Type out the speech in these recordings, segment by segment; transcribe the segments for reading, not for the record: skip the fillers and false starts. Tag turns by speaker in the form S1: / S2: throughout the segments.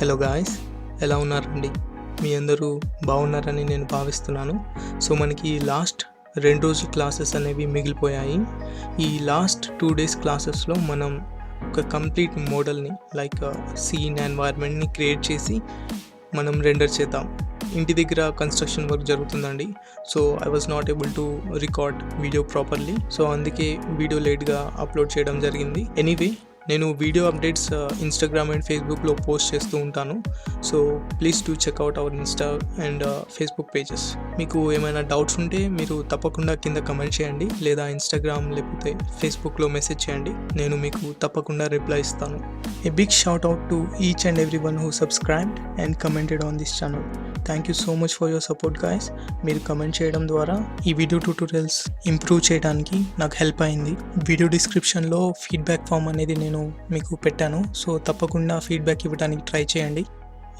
S1: Hello guys, ఎలా ఉన్నారండి? మీ అందరూ బాగున్నారని నేను భావిస్తున్నాను. సో మనకి లాస్ట్ 2 రోజుల క్లాసెస్ అనేవి మిగిలిపోయాయి. ఈ లాస్ట్ 2 డేస్ క్లాసెస్‌లో మనం ఒక కంప్లీట్ మోడల్‌ని లైక్ సీన్ ఎన్వైర్న్మెంట్‌ని క్రియేట్ చేసి మనం రెండర్ చేద్దాం. ఇంటి దగ్గర కన్‌స్ట్రక్షన్ వర్క్ జరుగుతుందండి. So I was not able to record video properly. So అందుకే వీడియో లేట్‌గా అప్‌లోడ్ చేయడం జరిగింది. ఎనీవే నేను వీడియో అప్డేట్స్ ఇన్‌స్టాగ్రామ్ అండ్ ఫేస్‌బుక్‌లో పోస్ట్ చేస్తూ ఉంటాను. So please do check out our Insta and Facebook pages. మీకు ఏమైనా డౌట్స్ ఉంటే మీరు తప్పకుండా కింద కమెంట్ చేయండి, లేదా ఇన్‌స్టాగ్రామ్ లేకపోతే ఫేస్‌బుక్‌లో మెసేజ్ చేయండి. నేను మీకు తప్పకుండా రిప్లై ఇస్తాను. A big shout out to each and everyone who subscribed and commented on this channel. Thank you so much for your support guys. మీరు కమెంట్ చేయడం ద్వారా ఈ వీడియో ట్యూటోరియల్స్ ఇంప్రూవ్ చేయడానికి నాకు హెల్ప్ అయింది. వీడియో డిస్క్రిప్షన్లో ఫీడ్బ్యాక్ ఫామ్ అనేది నేను మీకు పెట్టాను. సో తప్పకుండా ఫీడ్బ్యాక్ ఇవ్వడానికి ట్రై చేయండి.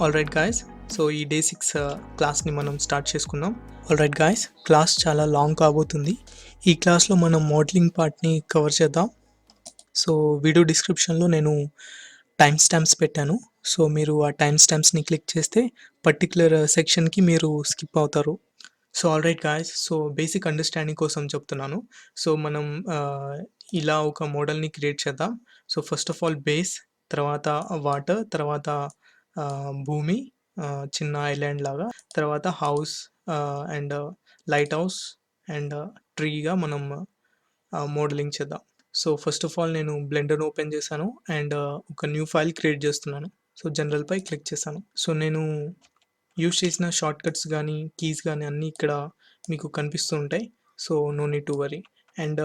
S1: ఆల్రైట్ గాయస్, సో ఈ డే 6 క్లాస్ని మనం స్టార్ట్ చేసుకుందాం. ఆల్రైట్ గాయస్, క్లాస్ చాలా లాంగ్ కాబోతుంది. ఈ క్లాస్లో మనం మోడలింగ్ పార్ట్ని కవర్ చేద్దాం. సో వీడియో డిస్క్రిప్షన్లో నేను టైమ్ స్టాంప్స్ పెట్టాను. సో మీరు ఆ టైమ్ స్టాంప్స్ని క్లిక్ చేస్తే పర్టికులర్ సెక్షన్కి మీరు స్కిప్ అవుతారు. So alright guys, so basic understanding కోసం చెప్తున్నాను. సో మనం ఇలా ఒక మోడల్ని క్రియేట్ చేద్దాం. So first of all base, తర్వాత వాటర్, తర్వాత భూమి, చిన్న ఐలాండ్ లాగా, తర్వాత house and lighthouse and ట్రీగా మనం మోడలింగ్ చేద్దాం. సో ఫస్ట్ ఆఫ్ ఆల్ నేను బ్లెండర్ ఓపెన్ చేశాను అండ్ ఒక న్యూ ఫైల్ క్రియేట్ చేస్తున్నాను. సో జనరల్పై క్లిక్ చేశాను. సో నేను యూజ్ చేసిన షార్ట్ కట్స్ కానీ కీస్ కానీ అన్నీ ఇక్కడ మీకు కనిపిస్తూ ఉంటాయి. So no need to worry. And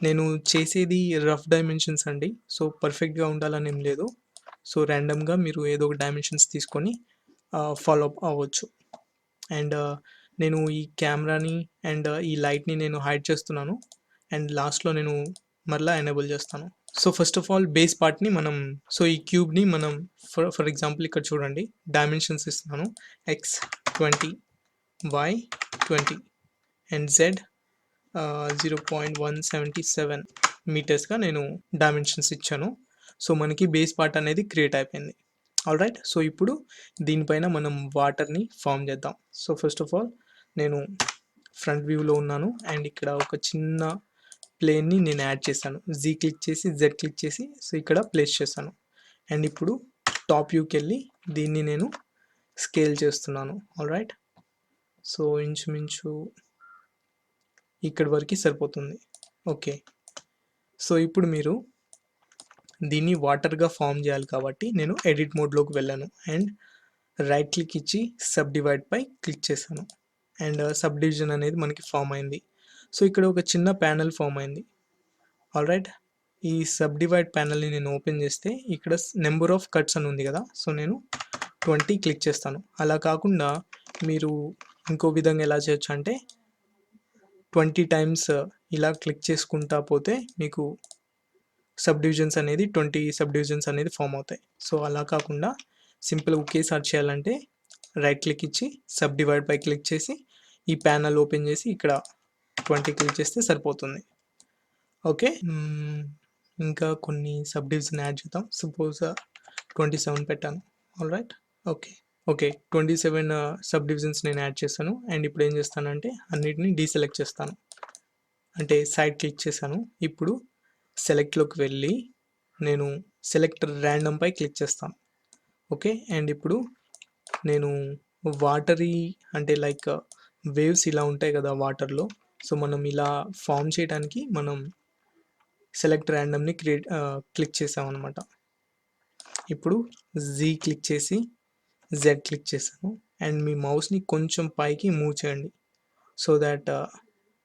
S1: నేను చేసేది రఫ్ డైమెన్షన్స్ అండి. సో పర్ఫెక్ట్గా ఉండాలని ఏం లేదు. సో ర్యాండమ్గా మీరు ఏదో ఒక డైమెన్షన్స్ తీసుకొని ఫాలో అప్ అవ్వచ్చు. అండ్ నేను ఈ కెమెరాని అండ్ ఈ లైట్ని నేను హైడ్ చేస్తున్నాను అండ్ లాస్ట్లో నేను మరలా ఎనేబుల్ చేస్తాను. So first of all base పార్ట్ని మనం, సో ఈ క్యూబ్ని మనం ఫర్ ఎగ్జాంపుల్ ఇక్కడ చూడండి, డైమెన్షన్స్ ఇస్తున్నాను. ఎక్స్ 20, వై 20 అండ్ జెడ్ 0.177 మీటర్స్గా నేను డైమెన్షన్స్ ఇచ్చాను. సో మనకి బేస్ పార్ట్ అనేది క్రియేట్ అయిపోయింది. ఆల్రైట్, సో ఇప్పుడు దీనిపైన మనం వాటర్ని ఫామ్ చేద్దాం. సో ఫస్ట్ ఆఫ్ ఆల్ నేను ఫ్రంట్ వ్యూలో ఉన్నాను అండ్ ఇక్కడ ఒక చిన్న ప్లేన్ని నేను యాడ్ చేశాను. జీ క్లిక్ చేసి జెడ్ క్లిక్ చేసి సో ఇక్కడ ప్లేస్ చేశాను. అండ్ ఇప్పుడు టాప్ వ్యూకి వెళ్ళి దీన్ని నేను స్కేల్ చేస్తున్నాను. ఆల్రైట్, సో ఇంచుమించు ఇక్కడి వరకు సరిపోతుంది. ఓకే, సో ఇప్పుడు మీరు దీన్ని వాటర్గా ఫామ్ చేయాలి కాబట్టి నేను ఎడిట్ మోడ్లోకి వెళ్ళాను అండ్ రైట్ క్లిక్ ఇచ్చి సబ్ డివైడ్ పై క్లిక్ చేశాను అండ్ సబ్ డివిజన్ అనేది మనకి ఫామ్ అయింది. సో ఇక్కడ ఒక చిన్న ప్యానెల్ ఫామ్ అయింది. ఆల్రైట్, ఈ సబ్ డివైడ్ ప్యానెల్ని నేను ఓపెన్ చేస్తే ఇక్కడ నెంబర్ ఆఫ్ కట్స్ అని ఉంది కదా, సో నేను 20 క్లిక్ చేస్తాను. అలా కాకుండా మీరు ఇంకో విధంగా ఎలా చేయొచ్చు అంటే 20 టైమ్స్ ఇలా క్లిక్ చేసుకుంటా పోతే మీకు సబ్ డివిజన్స్ అనేది 20 సబ్ డివిజన్స్ అనేది ఫామ్ అవుతాయి. సో అలా కాకుండా సింపుల్ ఒకేసారి చేయాలంటే రైట్ క్లిక్ ఇచ్చి సబ్ డివైడ్ పై క్లిక్ చేసి ఈ ప్యానల్ ఓపెన్ చేసి ఇక్కడ 20 క్లిక్ చేస్తే సరిపోతుంది. ఓకే, ఇంకా కొన్ని సబ్ డివిజన్ యాడ్ చేద్దాం. సపోజ్ 27 పెట్టాను. ఆల్రైట్, ఓకే 27 సబ్ డివిజన్స్ నేను యాడ్ చేశాను అండ్ ఇప్పుడు ఏం చేస్తానంటే అన్నిటిని డీసెలెక్ట్ చేస్తాను, అంటే సైడ్ క్లిక్ చేశాను. ఇప్పుడు సెలెక్ట్లోకి వెళ్ళి నేను సెలెక్ట్ ర్యాండమ్ పై క్లిక్ చేస్తాను. ఓకే, అండ్ ఇప్పుడు నేను వాటరీ అంటే లైక్ వేవ్స్ ఇలా ఉంటాయి కదా వాటర్లో, సో మనం ఇలా ఫామ్ చేయడానికి మనం సెలెక్ట్ ర్యాండమ్ని క్లిక్ చేసామన్నమాట. ఇప్పుడు జీ క్లిక్ చేసి జెడ్ క్లిక్ చేశాను అండ్ మీ మౌస్ని కొంచెం పైకి మూవ్ చేయండి సో దాట్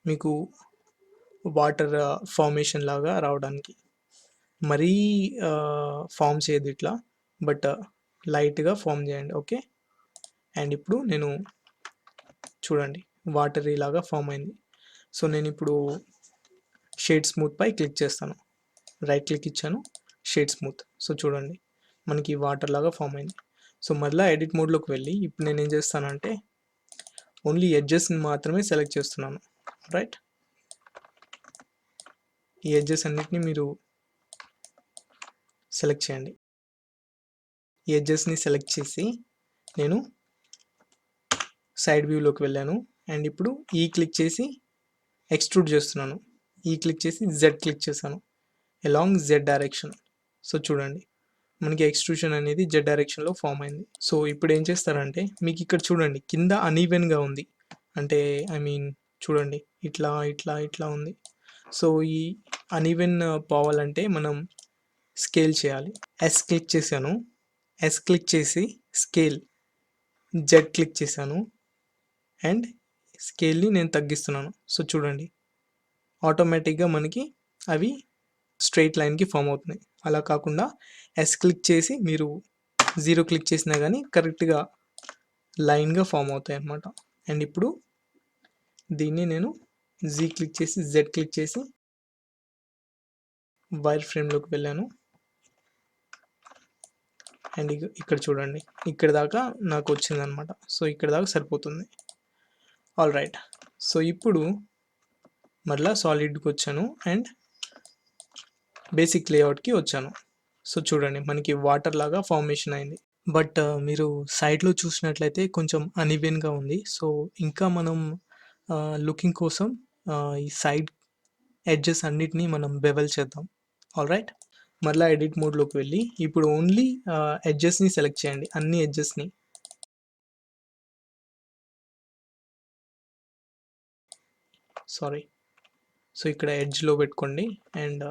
S1: మీకు వాటర్ ఫార్మేషన్ లాగా రావడానికి. మరీ ఫామ్ చేయదు ఇట్లా, బట్ లైట్గా ఫామ్ చేయండి. ఓకే, అండ్ ఇప్పుడు నేను చూడండి వాటర్ ఇలాగా ఫామ్ అయింది. సో నేను ఇప్పుడు షేడ్ స్మూత్ పై క్లిక్ చేస్తాను, రైట్ క్లిక్ ఇచ్చాను, షేడ్ స్మూత్. సో చూడండి మనకి వాటర్ లాగా ఫామ్ అయింది. సో మళ్ళీ ఎడిట్ మోడ్లోకి వెళ్ళి ఇప్పుడు నేను ఏం చేస్తానంటే ఓన్లీ ఎడ్జెస్ని మాత్రమే సెలెక్ట్ చేస్తున్నాను. రైట్, ఈ ఎడ్జెస్ అన్నిటిని మీరు సెలెక్ట్ చేయండి. ఈ ఎడ్జెస్ని సెలెక్ట్ చేసి నేను సైడ్ వ్యూలోకి వెళ్ళాను. అండ్ ఇప్పుడు ఈ క్లిక్ చేసి ఎక్స్ట్రూడ్ చేస్తున్నాను. ఈ క్లిక్ చేసి జెడ్ క్లిక్ చేశాను అలాంగ్ జెడ్ డైరెక్షన్. సో చూడండి మనకి ఎక్స్ట్రూషన్ అనేది జెడ్ డైరెక్షన్లో ఫామ్ అయింది. సో ఇప్పుడు ఏం చేస్తారంటే మీకు ఇక్కడ చూడండి కింద అన్ఈవెన్గా ఉంది, అంటే ఐ మీన్ చూడండి ఇట్లా ఇట్లా ఇట్లా ఉంది. సో ఈ అన్ఈవెన్ పోవాలంటే మనం స్కేల్ చేయాలి. ఎస్ క్లిక్ చేశాను, ఎస్ క్లిక్ చేసి స్కేల్ జెడ్ క్లిక్ చేశాను అండ్ స్కేల్ని నేను తగ్గిస్తున్నాను. సో చూడండి ఆటోమేటిక్గా మనకి అవి స్ట్రైట్ లైన్కి ఫామ్ అవుతున్నాయి. అలా కాకుండా ఎస్ క్లిక్ చేసి మీరు 0 క్లిక్ చేసినా కానీ కరెక్ట్గా లైన్గా ఫామ్ అవుతాయి అన్నమాట. అండ్ ఇప్పుడు దీన్ని నేను జీ క్లిక్ చేసి జెడ్ క్లిక్ చేసి వైర్ ఫ్రేమ్లోకి వెళ్ళాను. అండ్ ఇక్కడ చూడండి ఇక్కడ దాకా నాకు వచ్చిందనమాట. సో ఇక్కడ దాకా సరిపోతుంది. All right. సో ఇప్పుడు మళ్ళీ సాలిడ్కి వచ్చాను అండ్ బేసిక్ లేఅవుట్కి వచ్చాను. సో చూడండి మనకి వాటర్ లాగా ఫార్మేషన్ అయింది. బట్ మీరు సైడ్లో చూసినట్లయితే కొంచెం అన్ఈవెన్గా ఉంది. సో ఇంకా మనం లుకింగ్ కోసం ఈ సైడ్ ఎడ్జెస్ అన్నిటినీ మనం బెవెల్ చేద్దాం. All right. మళ్ళీ ఎడిట్ మోడ్లోకి వెళ్ళి ఇప్పుడు ఓన్లీ ఎడ్జెస్ని సెలెక్ట్ చేయండి, అన్ని ఎడ్జెస్ని. సారీ. సో ఇక్కడ ఎడ్జ్లో పెట్టుకోండి. అండ్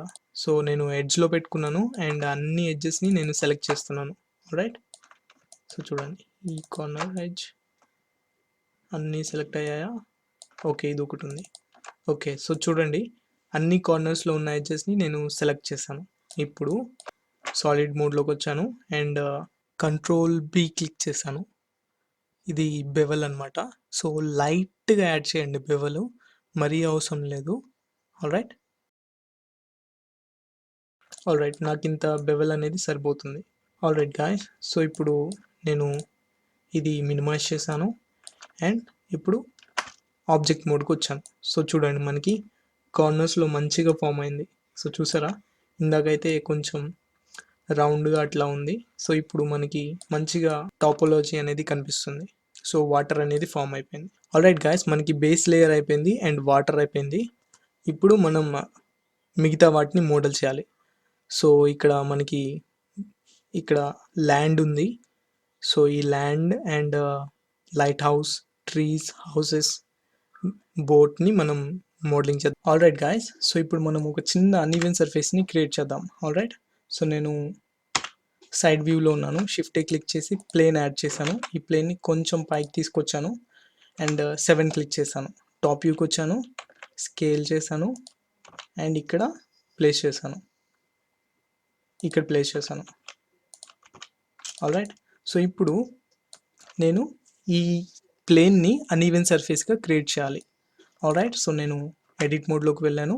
S1: సో నేను ఎడ్జ్లో పెట్టుకున్నాను అండ్ అన్ని ఎడ్జెస్ని నేను సెలెక్ట్ చేస్తున్నాను. రైట్. సో చూడండి ఈ కార్నర్ ఎడ్జ్ అన్నీ సెలెక్ట్ అయ్యాయా? ఓకే, ఇది ఒకటి ఉంది. ఓకే, సో చూడండి అన్ని కార్నర్స్లో ఉన్న ఎడ్జెస్ని నేను సెలెక్ట్ చేశాను. ఇప్పుడు సాలిడ్ మోడ్లోకి వచ్చాను అండ్ కంట్రోల్ బి క్లిక్ చేశాను. ఇది బెవెల్ అనమాట. సో లైట్గా యాడ్ చేయండి బెవెల్, మరీ అవసరం లేదు. All right. ఆల్ రైట్, నాకు ఇంత బెవెల్ అనేది సరిపోతుంది. ఆల్ రైట్ గాయ్స్, సో ఇప్పుడు నేను ఇది మినిమైజ్ చేశాను అండ్ ఇప్పుడు ఆబ్జెక్ట్ మోడ్కి వచ్చాను. సో చూడండి మనకి కార్నర్స్లో మంచిగా ఫామ్ అయింది. సో చూసారా ఇందాకైతే కొంచెం రౌండ్గా అట్లా ఉంది. సో ఇప్పుడు మనకి మంచిగా టాపోలాజీ అనేది కనిపిస్తుంది. సో వాటర్ అనేది ఫామ్ అయిపోయింది. ఆల్ రైట్ గాయ్స్, మనకి బేస్ లేయర్ అయిపోయింది అండ్ వాటర్ అయిపోయింది. ఇప్పుడు మనం మిగతా వాటిని మోడల్ చేయాలి. సో ఇక్కడ మనకి ఇక్కడ ల్యాండ్ ఉంది. సో ఈ land and lighthouse, trees, houses, బోట్ని మనం మోడలింగ్ చేద్దాం. ఆల్ రైట్ గాయస్, సో ఇప్పుడు మనం ఒక చిన్న అన్ఈవెన్ సర్ఫేస్ని క్రియేట్ చేద్దాం. All right. సో నేను సైడ్ వ్యూలో ఉన్నాను, షిఫ్ట్ క్లిక్ చేసి ప్లేన్ యాడ్ చేశాను. ఈ ప్లేన్ని కొంచెం పైకి తీసుకొచ్చాను అండ్ 7 క్లిక్ చేశాను. టాప్ వ్యూకి వచ్చాను, స్కేల్ చేశాను అండ్ ఇక్కడ ప్లేస్ చేశాను, ఇక్కడ ప్లేస్ చేశాను. All right. సో ఇప్పుడు నేను ఈ ప్లేన్ని అన్ఈవెన్ సర్ఫేస్గా క్రియేట్ చేయాలి. All right. సో నేను ఎడిట్ మోడ్లోకి వెళ్ళాను,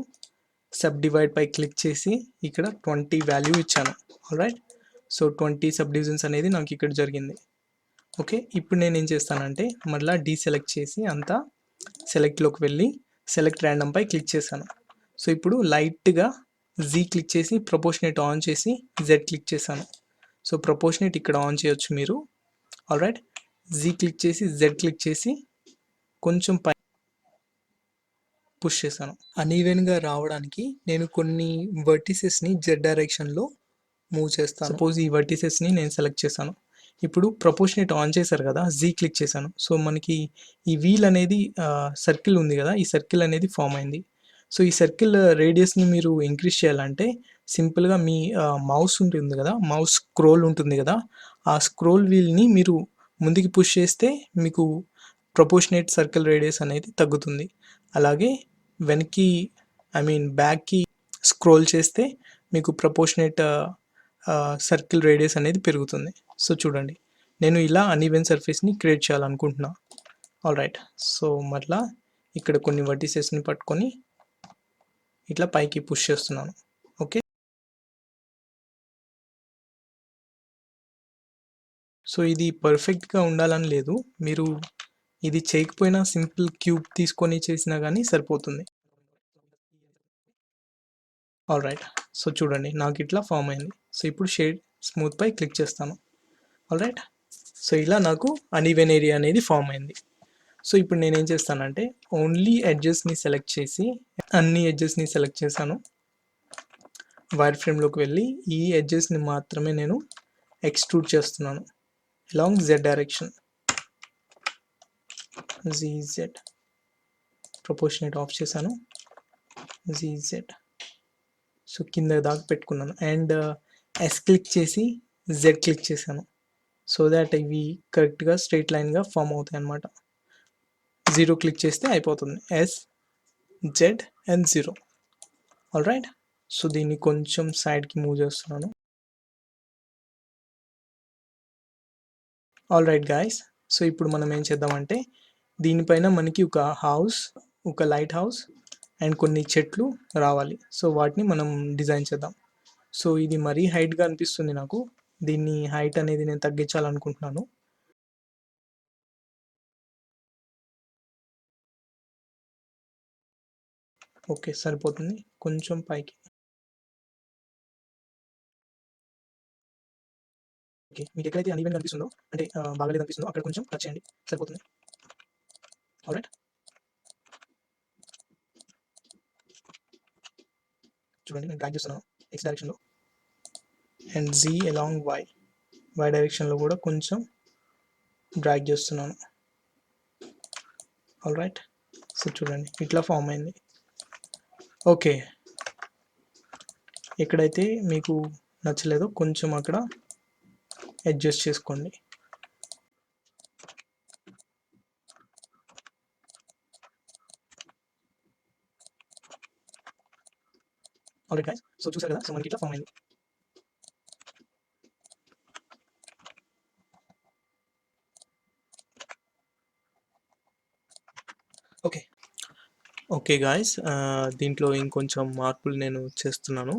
S1: సబ్ డివైడ్ పై క్లిక్ చేసి ఇక్కడ 20 వాల్యూ ఇచ్చాను. All right. So 20 sub divisions అనేది నాకు ఇక్కడ జరిగింది. ఓకే, ఇప్పుడు నేను ఏం చేస్తానంటే మళ్ళీ డీసెలెక్ట్ చేసి అంతా సెలెక్ట్లోకి వెళ్ళి సెలెక్ట్ ర్యాండమ్ పై క్లిక్ చేశాను. సో ఇప్పుడు లైట్గా జీ క్లిక్ చేసి ప్రపోర్షనేట్ ఆన్ చేసి జెడ్ క్లిక్ చేశాను. సో ప్రపోర్షనేట్ ఇక్కడ ఆన్ చేయొచ్చు మీరు. All right. జీ క్లిక్ చేసి జెడ్ క్లిక్ చేసి కొంచెం పై పుష్ చేశాను. అన్ఈవెన్గా రావడానికి నేను కొన్ని వర్టిసెస్ని జెడ్ డైరెక్షన్లో మూవ్ చేస్తాను. సపోజ్ ఈ వర్టిసెస్ని నేను సెలెక్ట్ చేశాను. ఇప్పుడు ప్రపోర్షనేట్ ఆన్ చేశారు కదా, జీ క్లిక్ చేశాను. సో మనకి ఈ వీల్ అనేది సర్కిల్ ఉంది కదా, ఈ సర్కిల్ అనేది ఫామ్ అయింది. సో ఈ సర్కిల్ రేడియస్ని మీరు ఇంక్రీజ్ చేయాలంటే సింపుల్గా మీ మౌస్ ఉంటుంది కదా, మౌస్ స్క్రోల్ ఉంటుంది కదా, ఆ స్క్రోల్ వీల్ని మీరు ముందుకి పుష్ చేస్తే మీకు ప్రపోర్షనేట్ సర్కిల్ రేడియస్ అనేది తగ్గుతుంది. అలాగే వెనక్కి ఐ మీన్ బ్యాక్కి స్క్రోల్ చేస్తే మీకు ప్రపోర్షనేట్ సర్కిల్ రేడియస్ అనేది పెరుగుతుంది. సో చూడండి నేను ఇలా అన్ఈవెన్ సర్ఫేస్ని క్రియేట్ చేయాలనుకుంటున్నా. All right. సో మళ్ళా ఇక్కడ కొన్ని వర్టిసెస్ని పట్టుకొని ఇట్లా పైకి పుష్ చేస్తున్నాను. ఓకే, సో ఇది పర్ఫెక్ట్గా ఉండాలని లేదు, మీరు ఇది చేయకపోయినా సింపుల్ క్యూబ్ తీసుకొని చేసినా కానీ సరిపోతుంది. All right. సో చూడండి నాకు ఇట్లా ఫామ్ అయింది. సో ఇప్పుడు షేడ్ స్మూత్ పై క్లిక్ చేస్తాను. ఆల్రైట్. సో ఇలా నాకు అన్ఈవెన్ ఏరియా అనేది ఫామ్ అయింది. సో ఇప్పుడు నేనేం చేస్తానంటే ఓన్లీ ఎడ్జెస్ని సెలెక్ట్ చేసి అన్ని ఎడ్జెస్ని సెలెక్ట్ చేశాను. వైర్ ఫ్రేమ్లోకి వెళ్ళి ఈ ఎడ్జెస్ని మాత్రమే నేను ఎక్స్ట్రూడ్ చేస్తున్నాను along Z direction. GZ proportionate of చేశాను. జీజెడ్ సో కింద దాకా పెట్టుకున్నాను అండ్ ఎస్ క్లిక్ చేసి జెడ్ క్లిక్ చేశాను. సో దాట్ ఇవి కరెక్ట్గా స్ట్రైట్ లైన్గా ఫామ్ అవుతాయి అన్నమాట. 0 క్లిక్ చేస్తే అయిపోతుంది. S Z and 0. Alright. So దీన్ని కొంచెం సైడ్కి మూవ్ చేస్తున్నాను. Alright guys. సో ఇప్పుడు మనం ఏం చేద్దామంటే దీనిపైన మనకి ఒక హౌస్, ఒక లైట్ హౌస్ అండ్ కొన్ని చెట్లు రావాలి. సో వాటిని మనం డిజైన్ చేద్దాం. సో ఇది మరీ హైట్గా అనిపిస్తుంది నాకు. దీన్ని హైట్ అనేది నేను తగ్గించాలనుకుంటున్నాను. ఓకే, సరిపోతుంది. కొంచెం పైకి. ఓకే, మీకు ఎక్కడైతే అన్ఈవెన్ కనిపిస్తుందో అంటే బాగాలేదు అనిపిస్తుందో అక్కడ కొంచెం టచ్ చేయండి, సరిపోతుంది. ఆల్రైట్. చూడండి నేను డ్రాగ్ చేస్తున్నాను ఎక్స్ డైరెక్షన్లో అండ్ జీ అలాంగ్ వై డైరెక్షన్లో కూడా కొంచెం డ్రాగ్ చేస్తున్నాను. ఆల్రైట్. సో చూడండి ఇట్లా ఫామ్ అయింది. ఓకే, ఎక్కడైతే మీకు నచ్చలేదో కొంచెం అక్కడ అడ్జస్ట్ చేసుకోండి. Alright guys. సో చూసారు కదా, సో మనకి ఇట్లా ఫామ్ అయింది. ఓకే ఓకే గాయస్, దీంట్లో ఇంకొంచెం మార్పులు నేను చేస్తున్నాను.